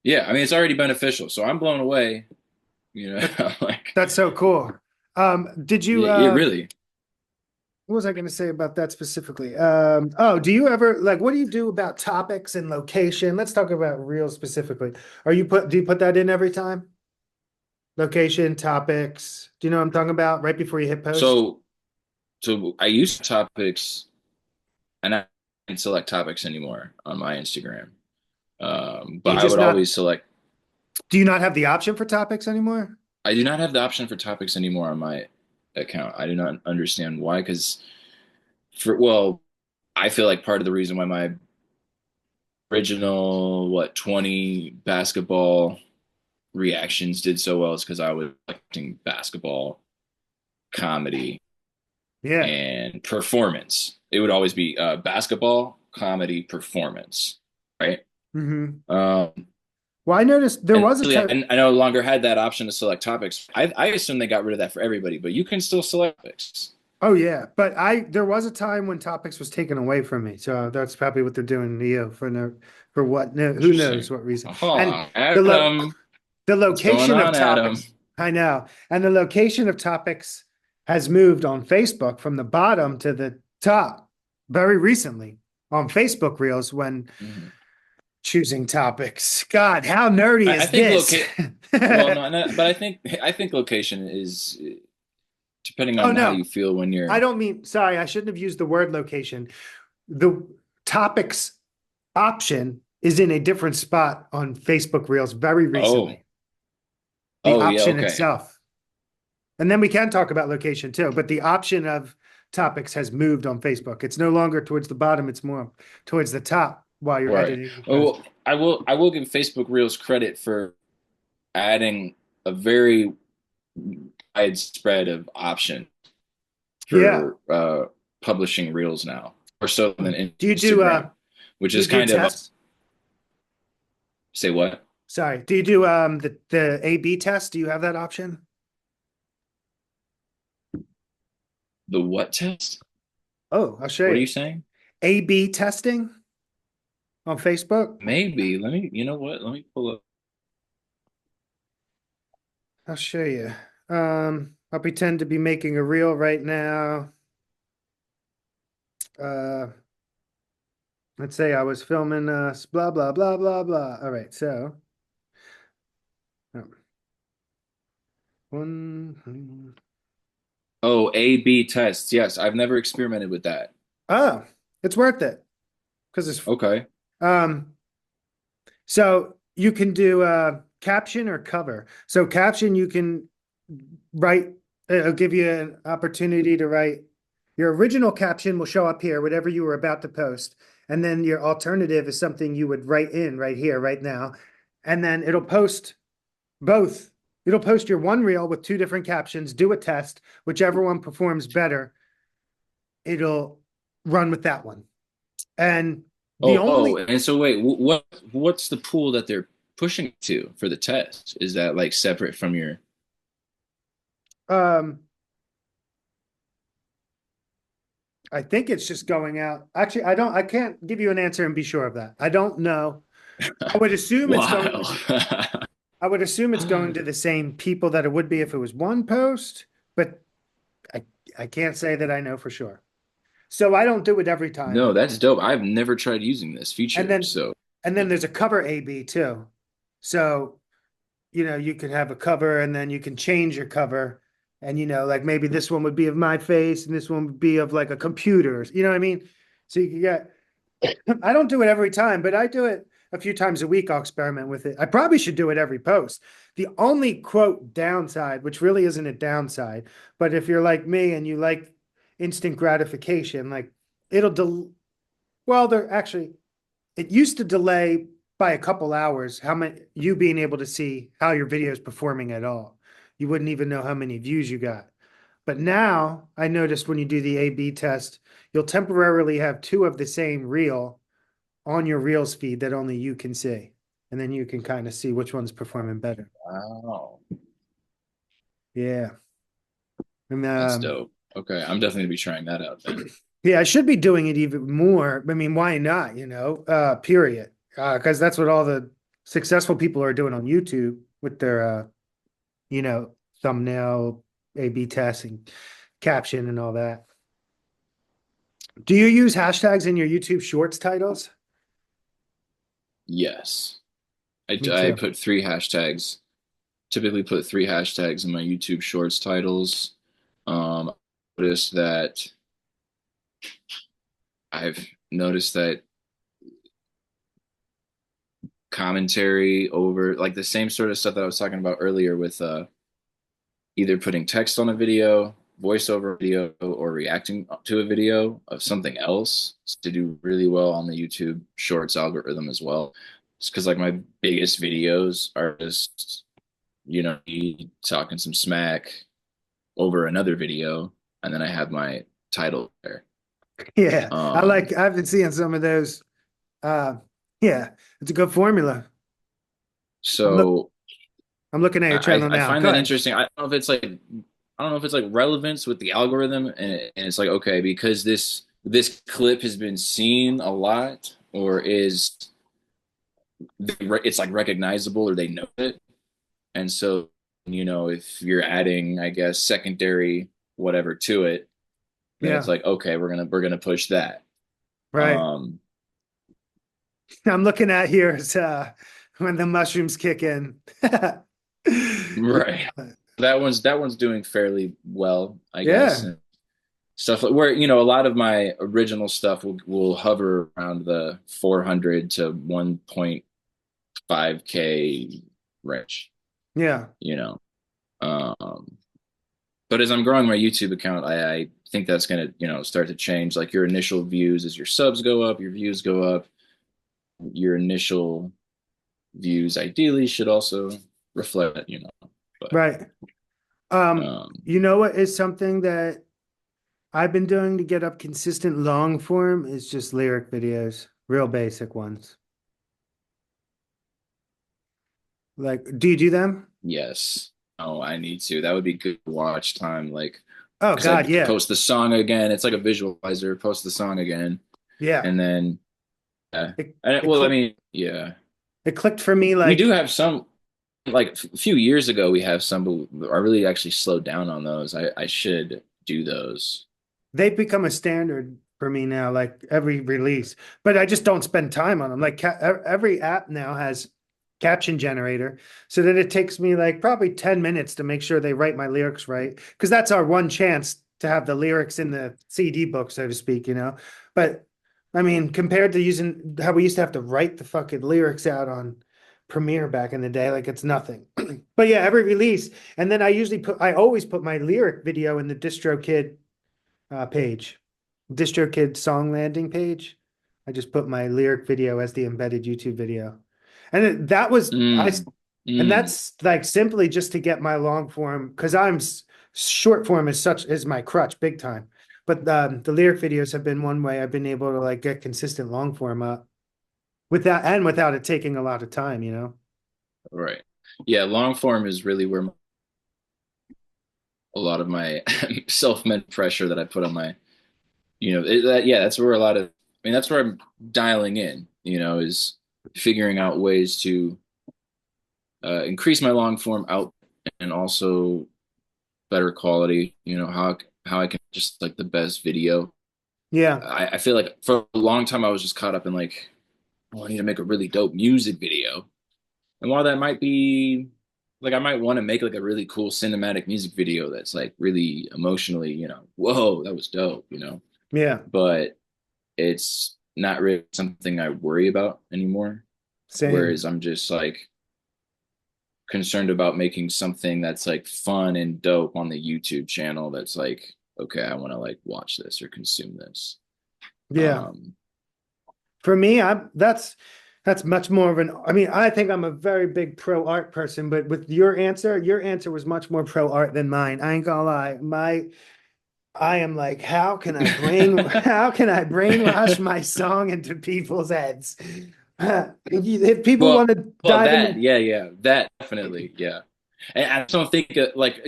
yeah. I mean, it's already beneficial. So I'm blown away. Like,
That's so cool. Did you
yeah, really.
what was I going to say about that specifically? Do you ever like what do you do about topics and location? Let's talk about reels specifically. Do you put that in every time? Location, topics. Do you know what I'm talking about? Right before you hit post?
So I use topics, and I don't select topics anymore on my Instagram.
Do you
But I
just
would
not
always select.
do you not have the option for topics anymore?
I do not have the option for topics anymore on my account. I do not understand why, because I feel like part of the reason why my original 20 basketball reactions did so well is because I was collecting basketball comedy
Yeah.
and performance. It would always be basketball comedy performance, right?
Mm-hmm.
Um,
Well, I noticed there
and
was a
really,
time.
I no longer had that option to select topics. I assume they got rid of that for everybody, but you can still select topics.
Oh yeah, but there was a time when topics was taken away from me. So that's probably what they're doing to you for no for what no who knows
Interesting.
what reason.
Hold
And
on,
the lo
Adam.
the
What's going
location of
on, Adam?
topics, I know. And the location of topics has moved on Facebook from the bottom to the top very recently on Facebook Reels when
Mhm.
choosing topics. God, how nerdy
I
is
think
this?
well, no, but I think location is depending
Oh
on how
no,
you feel when
I
you're.
don't mean, sorry, I shouldn't have used the word location. The topics option is in a different spot on Facebook Reels very
Oh,
recently. The
oh yeah,
option
okay.
itself. And then we can talk about location too, but the option of topics has moved on Facebook. It's no longer towards the bottom, it's more towards the top while you're
Right.
editing the
Oh,
post.
well, I will give Facebook Reels credit for adding a very wide spread of options
Yeah.
for publishing Reels now, or so than
Do you do
Instagram, which
do you
is
do
kind of
tests?
say what?
Sorry. Do you do the A/B test? Do you have that option?
The what test?
Oh, I'll show
What are
you.
you saying?
A/B testing on Facebook.
Maybe. You know what? Let me pull up.
I'll show you. I'll pretend to be making a reel right now. Uh, let's say I was filming blah blah blah blah blah. All right, so one.
Oh, A/B tests. Yes, I've never experimented with that.
Oh, it's worth it because it's
Okay.
um. So you can do caption or cover. So caption, you can write. It'll give you an opportunity to write. Your original caption will show up here, whatever you were about to post. And then your alternative is something you would write in right here, right now. And then it'll post both. It'll post your one reel with two different captions, do a test, whichever one performs better, it'll run with that one. And the
Oh,
only
and so wait, what's the pool that they're pushing to for the test? Is that like separate from your?
um I think it's just going out. Actually, I can't give you an answer and be sure of that. I don't know. I would assume it's going
Wow.
I would assume it's going to the same people that it would be if it was one post, but I can't say that I know for sure. So I don't do it every time.
No, that's dope. I've never tried using this
And
feature,
then
so
and then there's a cover A/B too. So, you could have a cover and then you can change your cover. And like maybe this one would be of my face and this one would be of like a computer. You know what I mean? So you can get I don't do it every time, but I do it a few times a week, I'll experiment with it. I probably should do it every post. The only quote downside, which really isn't a downside, but if you're like me and you like instant gratification, like it'll well, they're actually it used to delay by a couple hours how many you being able to see how your video is performing at all. You wouldn't even know how many views you got. But now I noticed when you do the A/B test, you'll temporarily have two of the same reel on your Reels feed that only you can see. And then you can kind of see which one's performing better.
Wow.
Yeah. And
That's dope. Okay, I'm definitely gonna be trying that out then.
yeah, I should be doing it even more. I mean, why not, period. Because that's what all the successful people are doing on YouTube with their you know, thumbnail, A/B testing, caption and all that. Do you use hashtags in your YouTube shorts titles?
Yes.
Me
I
too.
put three hashtags, typically put three hashtags in my YouTube Shorts titles. Noticed that I've noticed that commentary over like the same sort of stuff that I was talking about earlier with either putting text on a video, voiceover video, or reacting to a video of something else to do really well on the YouTube Shorts algorithm as well. It's because like my biggest videos are just, me talking some smack over another video, and then I have my title there.
Yeah.
Um,
I've been seeing some of those. Yeah, it's a good formula. I'm look
so
I'm looking at your channel
I
now.
find
Go
that
ahead.
interesting. I don't know if it's like relevance with the algorithm, and it's like okay because this clip has been seen a lot, or it's like recognizable or they know it, and so if you're adding I guess secondary whatever to it, then it's
Yeah,
like okay we're gonna push that.
right.
Um,
I'm looking at here is when the mushrooms kick in.
right. That one's doing fairly well, I guess.
Yeah,
And stuff like where a lot of my original stuff will hover around the 400 to 1.5K range,
yeah,
you know. Um, but as I'm growing my YouTube account, I think that's gonna, start to change. Like your initial views as your subs go up, your views go up, your initial views ideally should also reflect, but
right.
um,
You know what is something that I've been doing to get up consistent long form is just lyric videos, real basic ones. Like, do you do them?
yes. Oh, I need to. That would be good watch time. Like
Oh
I said,
God, yeah,
post the song again. It's like a visualizer. Post the song again,
yeah.
and then
It it
well, I
clicked.
mean, yeah,
It clicked for me
we do
like
have some. Like a few years ago, we have some, but I really actually slowed down on those. I should do those.
they've become a standard for me now, like every release, but I just don't spend time on them. Like every app now has caption generator, so that it takes me like probably 10 minutes to make sure they write my lyrics right. Because that's our one chance to have the lyrics in the CD book, so to speak. But I mean, compared to using how we used to have to write the fucking lyrics out on Premiere back in the day, like it's nothing. But yeah, every release. And then I always put my lyric video in the DistroKid page, DistroKid song landing page. I just put my lyric video as the embedded YouTube video, and that was
Mm,
and
mm,
that's like simply just to get my long form because short form is my crutch big time. But the lyric videos have been one way I've been able to like get consistent long form up without it taking a lot of time.
right. Yeah, long form is really where a lot of my self-meant pressure that I put on my, yeah, that's where a lot of, I mean, that's where I'm dialing in, is figuring out ways to increase my long form out and also better quality, how I can just like the best video.
Yeah,
I feel like for a long time I was just caught up in like, oh, I need to make a really dope music video. And while that might be like I might want to make like a really cool cinematic music video that's like really emotionally, whoa, that was dope.
yeah.
But it's not really something I worry about anymore.
Same.
Whereas I'm just like concerned about making something that's like fun and dope on the YouTube channel that's like, okay, I want to like watch this or consume this.
Yeah.
Um,
For me, that's much more of an, I mean, I think I'm a very big pro art person, but with your answer was much more pro art than mine. I ain't gonna lie. I am like, how can I brainwash my song into people's heads? If people
well,
want to
well,
dive
that,
into,
yeah, that definitely, yeah. And I don't think like,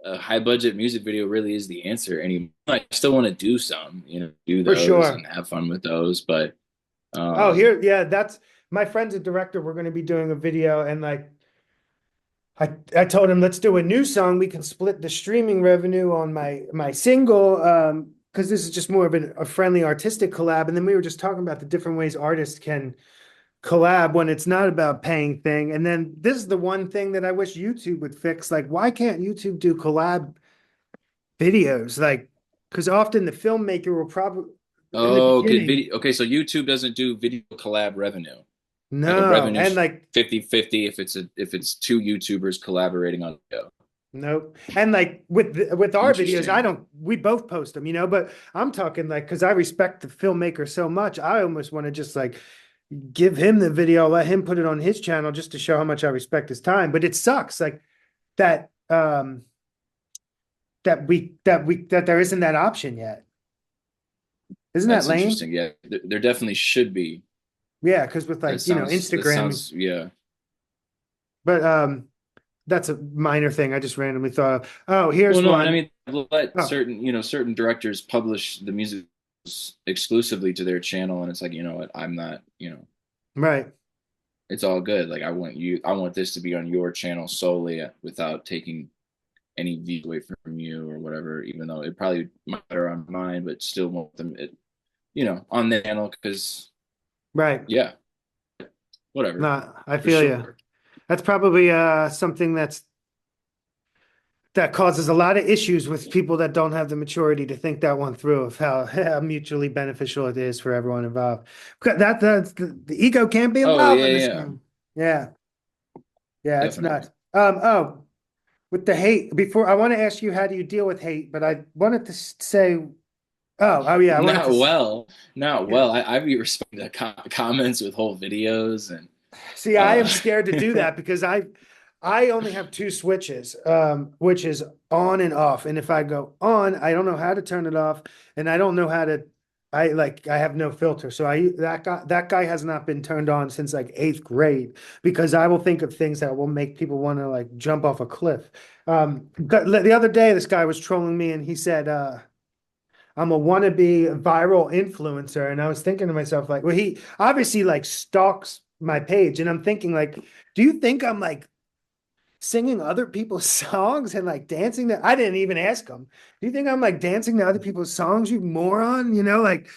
a high budget music video really is the answer anymore. I still want to do some, do
for
those and
sure.
have fun with those, but
Oh,
um,
here, yeah, that's my friend's a director. We're going to be doing a video, and like I told him, let's do a new song. We can split the streaming revenue on my single, because this is just more of a friendly artistic collab. And then we were just talking about the different ways artists can collab when it's not about paying thing. And then this is the one thing that I wish YouTube would fix. Like, why can't YouTube do collab videos? Like, because often the filmmaker will probably in the
oh, okay,
beginning,
video. Okay, so YouTube doesn't do video collab revenue. Like a
no, and
revenue's
like
50-50 if it's two YouTubers collaborating on a video.
nope. And like with our videos,
Interesting.
we both post them, but I'm talking like, because I respect the filmmaker so much, I almost want to just like give him the video, let him put it on his channel just to show how much I respect his time. But it sucks like that that there isn't that option yet. Isn't that
That's
lame?
interesting. Yeah, there definitely should be.
Yeah, because with like,
That
Instagram,
sounds yeah.
but that's a minor thing I just randomly thought of. Oh, here's
Well, no, and I
one.
mean let
Oh,
certain directors publish the music exclusively to their channel, and it's like, you know what, I'm not,
right.
it's all good. Like I want this to be on your channel solely without taking any view away from you or whatever, even though it probably might matter on mine, but still want them on the channel because
Right.
yeah, whatever,
No, I
for
feel you.
sure.
That's probably something that causes a lot of issues with people that don't have the maturity to think that one through of how mutually beneficial it is for everyone involved. That's the ego can't be
Oh
involved
yeah,
in this
yeah,
game. Yeah, yeah, it's
definitely.
nuts. Oh, with the hate, before I want to ask you, how do you deal with hate? But I wanted to say, oh yeah, I wanted
Not
to.
well, not
Yeah.
well. I be responding to comments with whole videos and
See, I
uh
am scared to do that because I only have two switches, which is on and off. And if I go on, I don't know how to turn it off, and I don't know how to. I have no filter, so that guy has not been turned on since like eighth grade because I will think of things that will make people want to like jump off a cliff. The other day, this guy was trolling me, and he said, I'm a wannabe viral influencer. And I was thinking to myself, like, well, he obviously like stalks my page. And I'm thinking, like, do you think I'm like singing other people's songs and like dancing to, I didn't even ask him. Do you think I'm like dancing to other people's songs, you moron? Like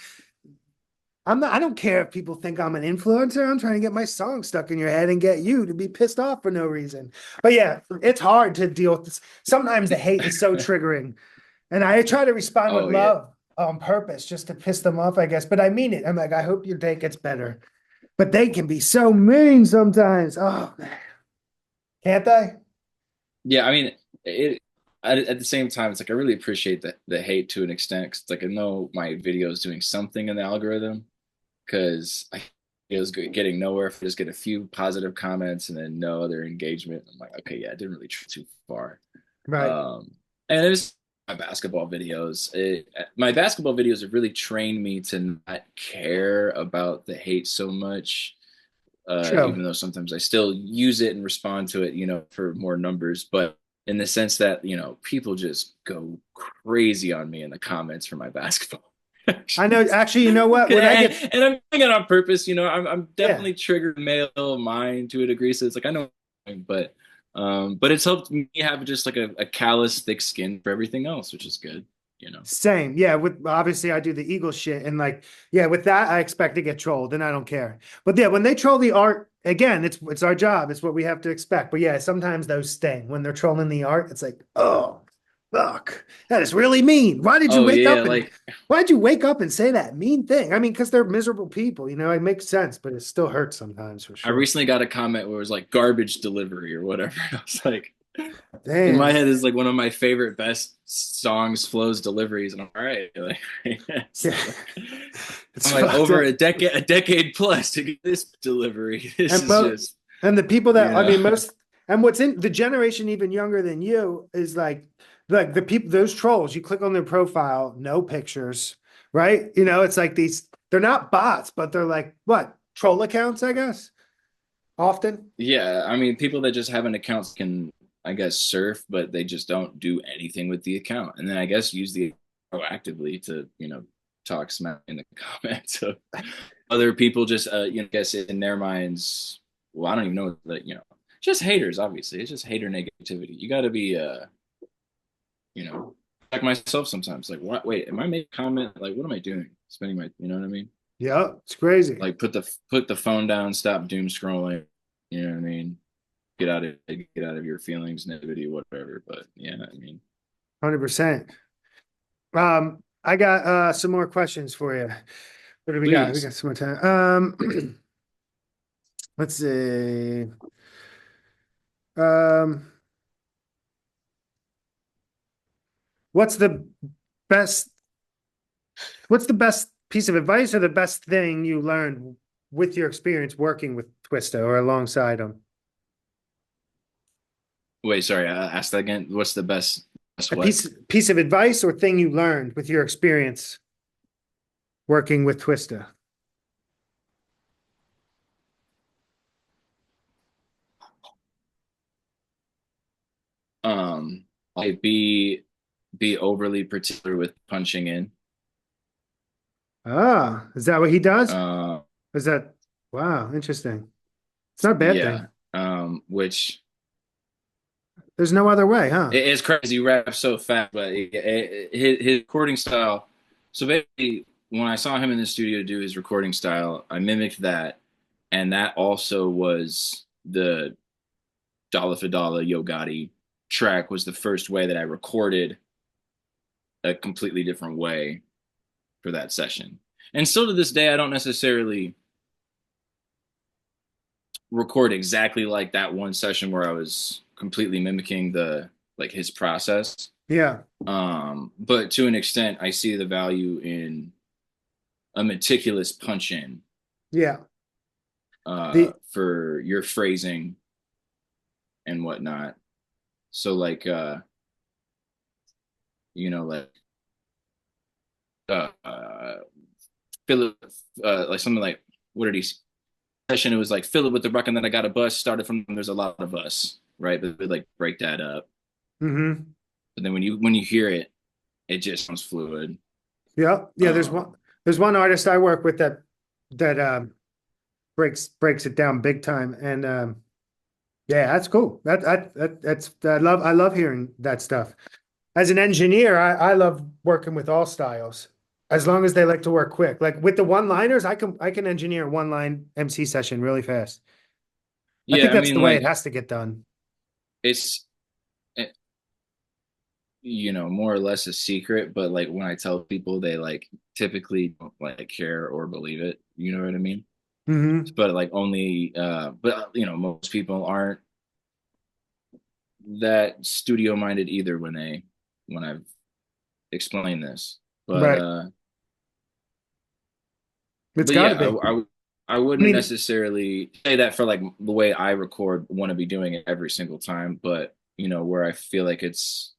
I'm not, I don't care if people think I'm an influencer. I'm trying to get my song stuck in your head and get you to be pissed off for no reason. But yeah, it's hard to deal with this. Sometimes the hate is so triggering. And I try to respond with
oh yeah.
love on purpose just to piss them off, I guess. But I mean it. I'm like, I hope your day gets better. But they can be so mean sometimes. Oh, can't they?
Yeah, I mean, at the same time, it's like I really appreciate the hate to an extent. 'Cause it's like I know my video is doing something in the algorithm because I was getting nowhere if I just get a few positive comments and then no other engagement. I'm like, okay, yeah, I didn't really try too far.
Right.
Um, and it was my basketball videos. My basketball videos have really trained me to not care about the hate so much,
True.
even though sometimes I still use it and respond to it, for more numbers. But in the sense that, people just go crazy on me in the comments for my basketball.
I know. Actually, you know what? When I
and,
get,
and I'm doing it on purpose, I'm
yeah,
definitely triggered male mind to a degree. So it's like I know, but it's helped me have just like a callous, thick skin for everything else, which is good.
same. Yeah. With obviously, I do the Eagle shit. And like, yeah, with that, I expect to get trolled and I don't care. But yeah, when they troll the art, again, it's our job. It's what we have to expect. But yeah, sometimes those sting when they're trolling the art. It's like, oh, fuck. that is really mean. Why did you
Oh
wake
yeah,
up and
like
why'd you wake up and say that mean thing? I mean, because they're miserable people, it makes sense, but it still hurts sometimes for
I
sure.
recently got a comment where it was like garbage delivery or whatever. I was like, in
Damn.
my head, is like one of my favorite best songs, flows, deliveries, and I'm all right. Like,
Yeah.
so,
It's
I'm like
fucked
over
up.
a decade plus to get this delivery. This
And
is
mo
just,
and the people
you
that I
know,
mean most and what's in the generation even younger than you is like the people those trolls, you click on their profile, no pictures, right? It's like they're not bots, but they're like what? Troll accounts, I guess, often.
yeah. I mean, people that just have an account can, I guess, surf, but they just don't do anything with the account, and then I guess use the proactively to, talk smack in the comments of other people. Just, guess in their minds. Well, I don't even know that, just haters. Obviously, it's just hater negativity. You got to be, like myself sometimes. Like, what? Wait, am I making a comment? Like, what am I doing? Spending my, you know what I mean?
Yeah, it's crazy.
Like, put the phone down. Stop doom scrolling. You know what I mean? Get out of your feelings, negativity, whatever. But yeah, I mean,
100%. I got some more questions for you. What do we got? We
please.
got some more time. Let's see. Um, what's the best what's the best piece of advice or the best thing you learned with your experience working with Twista or alongside him?
Wait, sorry. Ask that again. What's the best
A
what?
piece of advice or thing you learned with your experience working with Twista.
Like be overly particular with punching in.
Ah, is that what he does?
Uh,
Is that Wow, interesting. It's not a bad
yeah.
thing.
Which
There's no other way, huh?
it's crazy. He raps so fast, but his recording style. So basically, when I saw him in the studio do his recording style, I mimicked that, and that also was the Dolla Fo Dolla Yo Gotti track. Was the first way that I recorded a completely different way for that session. And still to this day, I don't necessarily record exactly like that one session where I was completely mimicking the like his process.
Yeah,
But to an extent, I see the value in a meticulous punch in
yeah. The
for your phrasing and whatnot. So like like uh, uh fill it like something like what did he session? It was like fill it with the rock and then I got a bus started from there's a lot of us, right? But we like break that up.
mm-hmm.
But then when you hear it, it just sounds fluid.
Yeah, yeah.
Um,
There's one artist I work with that breaks it down big time, and yeah, that's cool. That's I love hearing that stuff. As an engineer, I love working with all styles, as long as they like to work quick. Like with the one-liners, I can engineer a one-line MC session really fast. I
yeah,
think
I
that's the
mean
way it
like
has to get done.
it's more or less a secret, but like when I tell people, they like typically don't like care or believe it. You know what I mean?
Hmm.
But like only, but most people aren't that studio minded either when I've explained this. But
Right. It's
but
got to
yeah,
be.
I
I
wouldn't
mean,
necessarily say that for like the way I record, want to be doing it every single time, but where I feel like
it's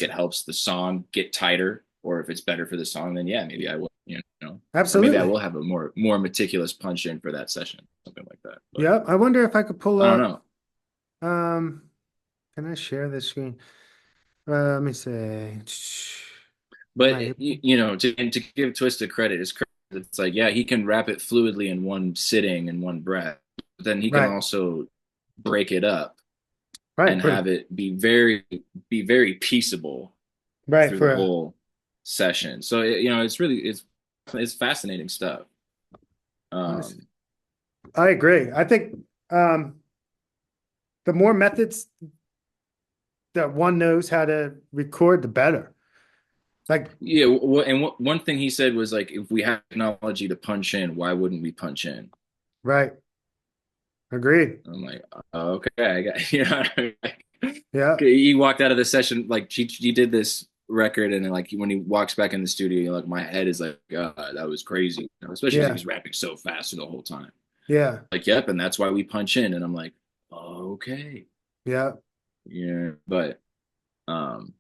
it helps the song get tighter, or if it's better for the song, then yeah, maybe I will, or maybe I
absolutely.
will have a more meticulous punch in for that session, something like that. But
Yeah. I wonder if I could pull
I don't
up.
know.
Um, can I share this screen? Let me see. Am I
But
able?
to give Twista credit, it's like yeah, he can rap it fluidly in one sitting in one breath, but then he can
Right.
also break it up
Right.
and have it be very peaceable
Right.
through the whole session. So it's fascinating stuff.
Let me see.
Um,
I agree. I think um, the more methods that one knows how to record, the better. Like,
Yeah, one thing he said was like, if we have technology to punch in, why wouldn't we punch in?
right. Agreed.
I'm like, okay, I got you know.
Yeah.
He walked out of the session like he did this record, and then like when he walks back in the studio, like my head is like, God, that was crazy. You know, especially because he
Yeah.
was rapping so fast the whole time.
Yeah.
Like, yep, and that's why we punch in. And I'm like, okay,
Yeah.
yeah, um,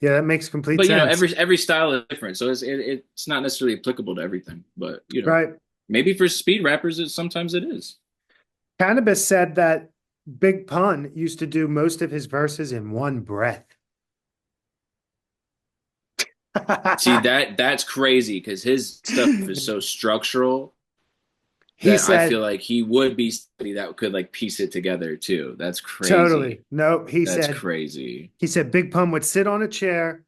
Yeah. That makes complete
but you know,
sense.
every style is different, so it's not necessarily applicable to everything. But you know,
Right.
maybe for speed rappers, sometimes it is.
Cannabis said that Big Pun used to do most of his verses in one breath.
See that's crazy because his stuff is so structural
He
that I
said,
feel like he would be somebody that could like piece it together too. That's
totally.
crazy.
No,
That's crazy.
he said Big Pun would sit on a chair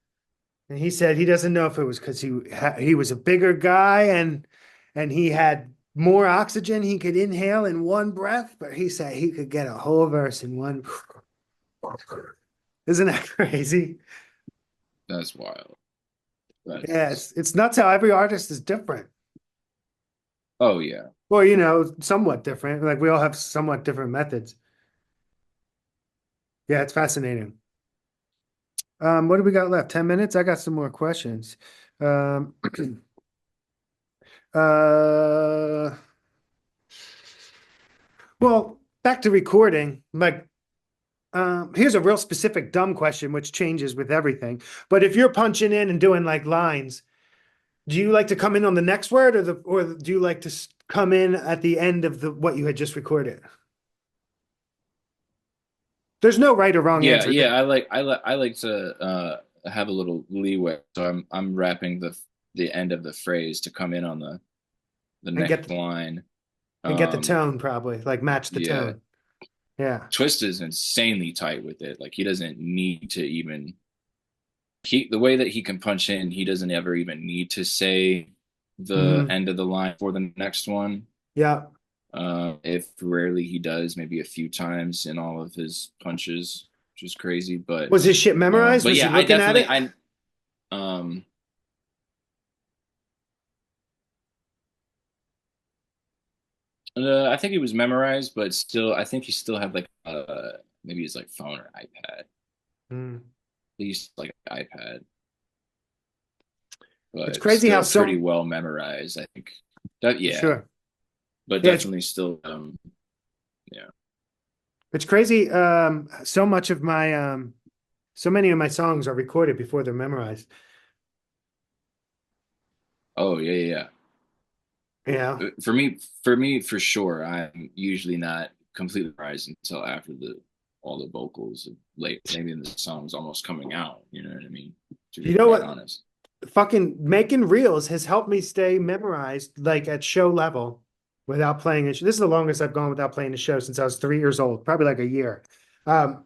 and he said he doesn't know if it was because he was a bigger guy and he had more oxygen he could inhale in one breath, but he said he could get a whole verse in one. Isn't that crazy?
That's wild. That
Yeah,
is.
it's nuts how every artist is different.
Oh yeah.
Well, you know, somewhat different. Like we all have somewhat different methods. Yeah, it's fascinating. What do we got left? 10 minutes? I got some more questions. Um, uh, well, back to recording. Like, here's a real specific dumb question, which changes with everything. But if you're punching in and doing like lines, do you like to come in on the next word, or do you like to come in at the end of the what you had just recorded? There's no right or wrong
Yeah,
answer.
yeah. I like to have a little leeway. So I'm wrapping the end of the phrase to come in on the
And
next line.
get the tone probably, like match the
Yeah.
tone. Yeah.
Twist is insanely tight with it. Like he doesn't need to even the way that he can punch in, he doesn't ever even need to say the
Hmm.
end of the line for the next one.
Yeah.
If rarely he does, maybe a few times in all of his punches, which is crazy.
Was his shit memorized?
But
Was he
yeah, I
looking at
definitely
it?
um I think he was memorized, but still, I think he still had like maybe his like phone or iPad. At
Hmm.
least like iPad,
It's
but
crazy how
still pretty
some,
well memorized. I think that
for
yeah,
sure.
but
Yeah,
definitely still yeah.
it's crazy. So many of my songs are recorded before they're memorized.
Oh yeah, yeah.
Yeah.
For me, for sure, I'm usually not completely memorized until after the all the vocals late, maybe the song's almost coming out. You know what I mean? To be
You know
quite
what?
honest.
Fucking making reels has helped me stay memorized, like at show level, without playing it. This is the longest I've gone without playing a show since I was 3 years old, probably like a year. Um,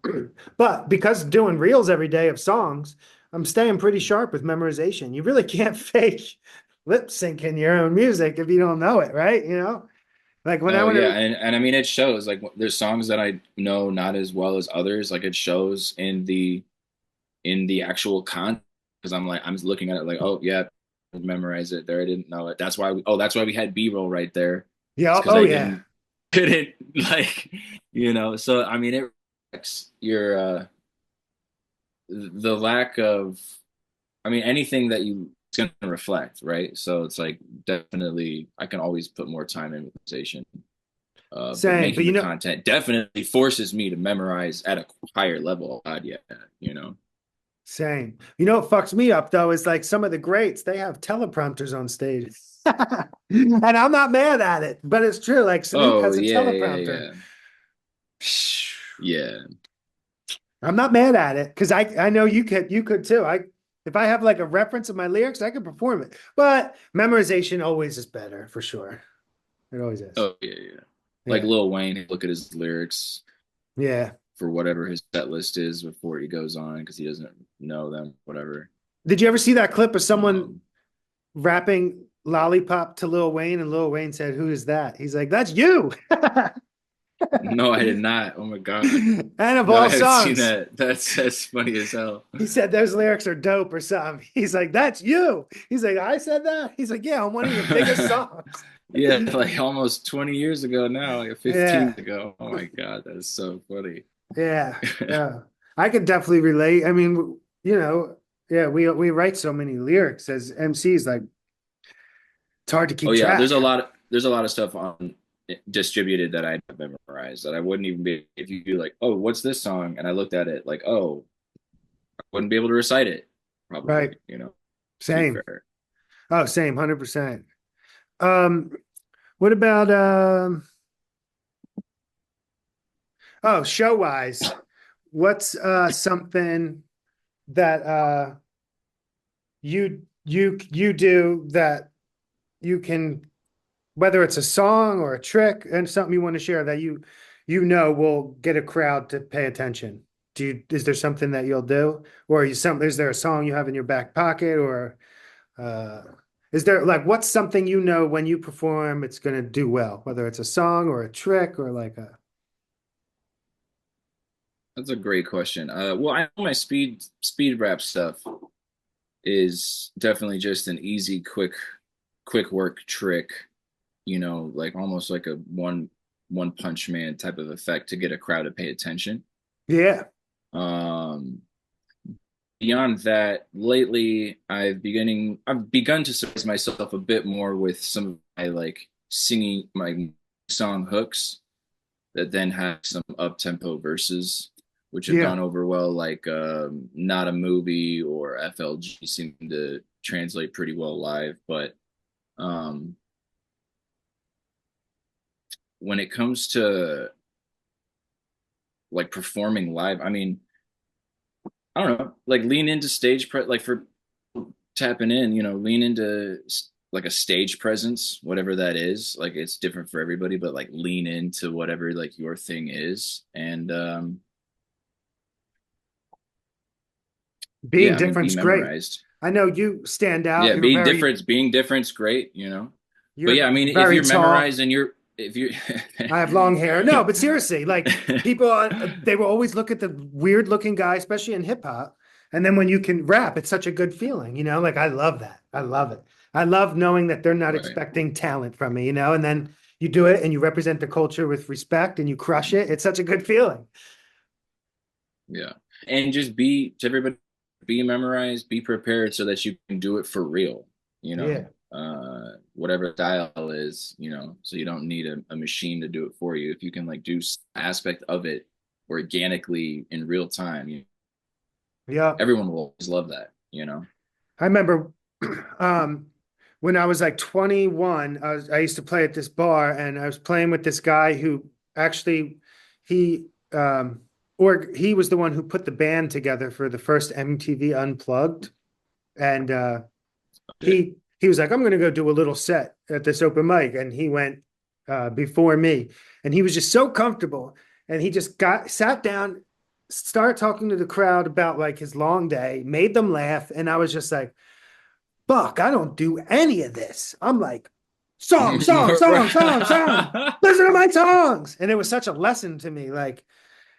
but because doing reels every day of songs, I'm staying pretty sharp with memorization. You really can't fake lip syncing your own music if you don't know it, right? You know, like when I
Oh
want
yeah,
to,
and I mean it shows. Like there's songs that I know not as well as others. Like it shows in the actual content because I'm looking at it like, oh yeah, memorize it. There, I didn't know it. That's why we had B-roll right there. It's
yeah,
because
oh
I
yeah,
didn't like So I mean, it reflects your the lack of. I mean, anything that it's going to reflect, right? So it's like definitely I can always put more time in memorization. But
same. But
making
you
the
know,
content definitely forces me to memorize at a higher level. Yeah, you know.
same. You know what fucks me up though is like some of the greats, they have teleprompters on stage. And I'm not mad at it, but it's true. Like Snoop
Oh
has a
yeah, yeah,
teleprompter.
yeah, yeah.
I'm not mad at it because I know you could too. If I have like a reference of my lyrics, I can perform it. But memorization always is better for sure. It always is.
Oh yeah, yeah. Like
Yeah.
Lil Wayne, look at his lyrics
Yeah.
for whatever his set list is before he goes on because he doesn't know them, whatever.
Did you ever see that clip of someone
Um,
rapping Lollipop to Lil Wayne and Lil Wayne said, "Who is that?" He's like, "That's you."
No, I did not. Oh my God.
And of
No, I
all
haven't seen
songs,
that. That's funny as hell.
he said those lyrics are dope or something. He's like, "That's you." He's like, "I said that." He's like, "Yeah, on one of your biggest songs."
Yeah, like almost 20 years ago now, like 15
Yeah,
ago. Oh my God, that's so funny.
yeah, yeah. I could definitely relate. I mean, yeah, we write so many lyrics as MCs, like it's hard to
Oh
keep
yeah,
track.
there's a lot of stuff on distributed that I have memorized that I wouldn't even be if you do like, oh, what's this song? And I looked at it like, oh, I wouldn't be able to recite it,
Right.
probably, to be
Same.
fair.
Oh, same, 100%. Um, what about oh, show wise, what's something that you do that you can, whether it's a song or a trick and something you want to share that will get a crowd to pay attention? Is there something that you'll do? Or is there a song you have in your back pocket, or uh is there like what's something when you perform it's gonna do well, whether it's a song or a trick or like a
That's a great question. Well, I know my speed rap stuff is definitely just an easy, quick work trick, like almost like a one punch man type of effect to get a crowd to pay attention.
yeah,
Um, Beyond that, lately I've begun to surprise myself a bit more with some of my like singing my song hooks that then have some up tempo verses, which have
yeah.
gone over well, like Not a Movie or FLG seem to translate pretty well live. But um, when it comes to like performing live, I mean, I don't know, like lean into like for tapping in, lean into like a stage presence, whatever that is. Like it's different for everybody, but like lean into whatever like your thing is. And
Being
yeah, I mean, be
different's great.
memorized.
I know you stand out.
Yeah, being different's great. But yeah,
You're
I mean, if
very
you're
tall.
memorized and if you
I have long hair. No, but seriously, like people, they will always look at the weird looking guy, especially in hip hop. And then when you can rap, it's such a good feeling, like I love that. I love it. I love knowing that they're not
Right.
expecting talent from me, and then you do it and you represent the culture with respect and you crush it. It's such a good feeling.
Yeah. And just to everybody, be memorized, be prepared so that you can do it for real,
Yeah.
whatever style is, so you don't need a machine to do it for you. If you can like do aspect of it organically in real time,
Yeah.
everyone will always love that.
I remember when I was like 21, I used to play at this bar and I was playing with this guy who actually he he was the one who put the band together for the first MTV Unplugged. And
Okay.
he was like, I'm gonna go do a little set at this open mic. And he went before me and he was just so comfortable. And he just sat down, started talking to the crowd about like his long day, made them laugh. And I was just like, fuck, I don't do any of this. I'm like, song, song, song, song, song. Listen to my songs. And it was such a lesson to me. Like,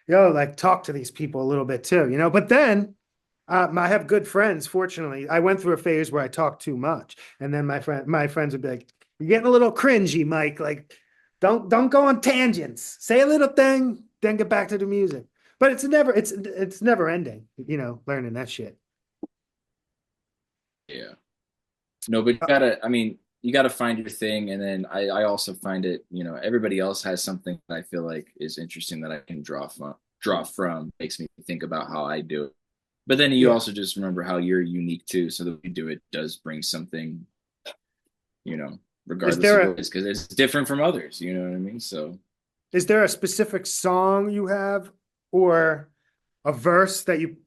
like talk to these people a little bit too. But then I have good friends, fortunately. I went through a phase where I talked too much. And then my friends would be like, you're getting a little cringy, Mike. Like, don't go on tangents. Say a little thing, then get back to the music. But it's never ending, learning that shit.
Yeah. No, but I mean, you gotta find your thing. And then I also find it, everybody else has something that I feel like is interesting that I can draw from, makes me think about how I do it. But then you
Yeah.
also just remember how you're unique too. So that you do it does bring something,
Is
regardless
there
of
a
what it is, because it's different from others, you know what I mean? So
is there a specific song you have or a verse that you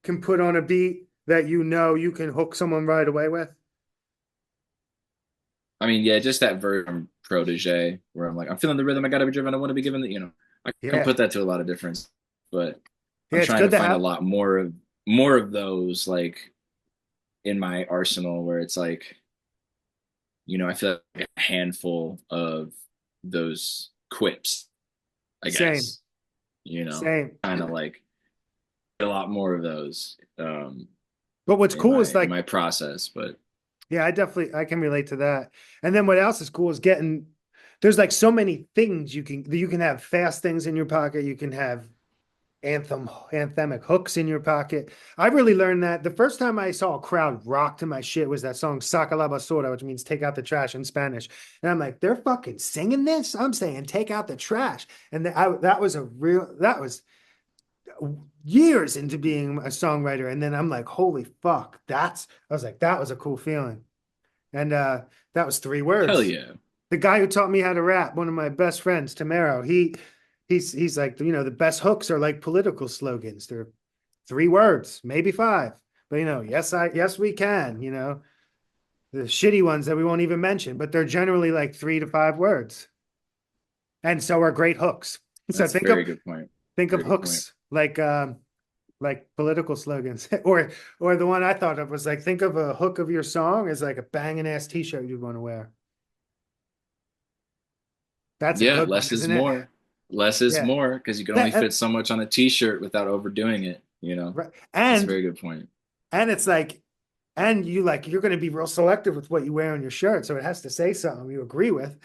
can put on a beat that you can hook someone right away with?
I mean, yeah, just that verse from Protege where I'm like, I'm feeling the rhythm, I gotta be driven, I want to be given I can
Yeah.
put that to a lot of difference, but
Yeah,
I'm
it's
trying to
good to
find a
have.
lot more of those like in my arsenal where it's like, I feel like a handful of those quips, I
Same.
guess,
Same.
kind of like a lot more of those
But what's cool is
in
like,
my process. But
yeah, I can relate to that. And then what else is cool is there's like so many things you can have fast things in your pocket. You can have anthemic hooks in your pocket. I really learned that the first time I saw a crowd rock to my shit was that song Saca la basura, which means take out the trash in Spanish. And I'm like, they're fucking singing this? I'm saying take out the trash. And that was years into being a songwriter. And then I'm like, holy fuck, I was like, that was a cool feeling. And that was 3 words.
hell yeah.
The guy who taught me how to rap, one of my best friends, Tamaro, he's like, the best hooks are like political slogans. They're 3 words, maybe 5. But yes, we can, the shitty ones that we won't even mention, but they're generally like 3 to 5 words. And so are great hooks.
That's a very good point.
Think of hooks like political slogans, or the one I thought of was like, think of a hook of your song as like a banging ass t-shirt you'd want to wear. That's
less is more. Less is more, because you can only fit so much on a t-shirt without overdoing it,
Right.
That's a very good point.
And it's like, and you're going to be real selective with what you wear on your shirt, so it has to say something you agree with.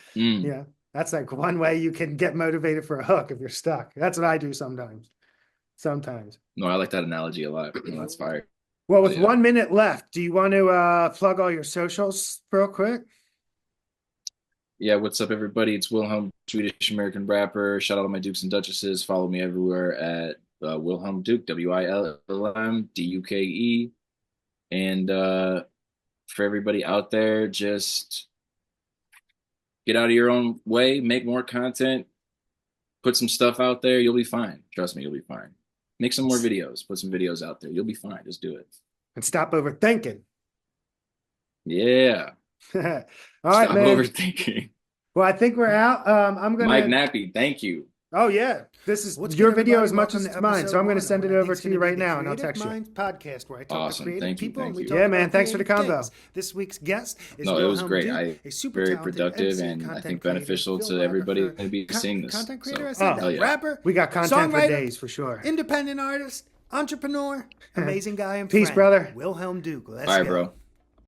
That's like one way you can get motivated for a hook if you're stuck. That's what I do sometimes.
No, I like that analogy a lot. That's fire.
Well, with 1 minute left, do you want to plug all your socials real quick?
Yeah, what's up, everybody? It's Wilhelm, Swedish American rapper. Shout out to my Dukes and Duchesses. Follow me everywhere at Wilhelm Duke, WILLM DUKE. And for everybody out there, just get out of your own way, make more content, put some stuff out there. You'll be fine. Trust me, you'll be fine. Make some more videos. Put some videos out there. You'll be fine. Just do it.
And stop overthinking.
Yeah.
All right,
stop
man.
Overthinking.
Well, I think we're out. I'm gonna
Mike Nappi, thank you.
Oh yeah, this is your video as much as it's mine, so I'm going to send it over to you right now, and I'll text you.
Podcast where I talk to creative people and we talk
Yeah, man. Thanks for the convo.
things. This week's guest is
No, it was
Wilhelm
great.
Duke, a super
Very
talented
productive
MC,
and I
content
think
creator,
beneficial to everybody
filmographer,
to be seeing this.
Content creator, I
So,
said that.
yeah.
Rapper,
We got content for
songwriter,
days for sure.
independent artist, entrepreneur, amazing guy and
Peace,
friend.
brother.
Wilhelm Duke. Let's
Bye,
go.
bro.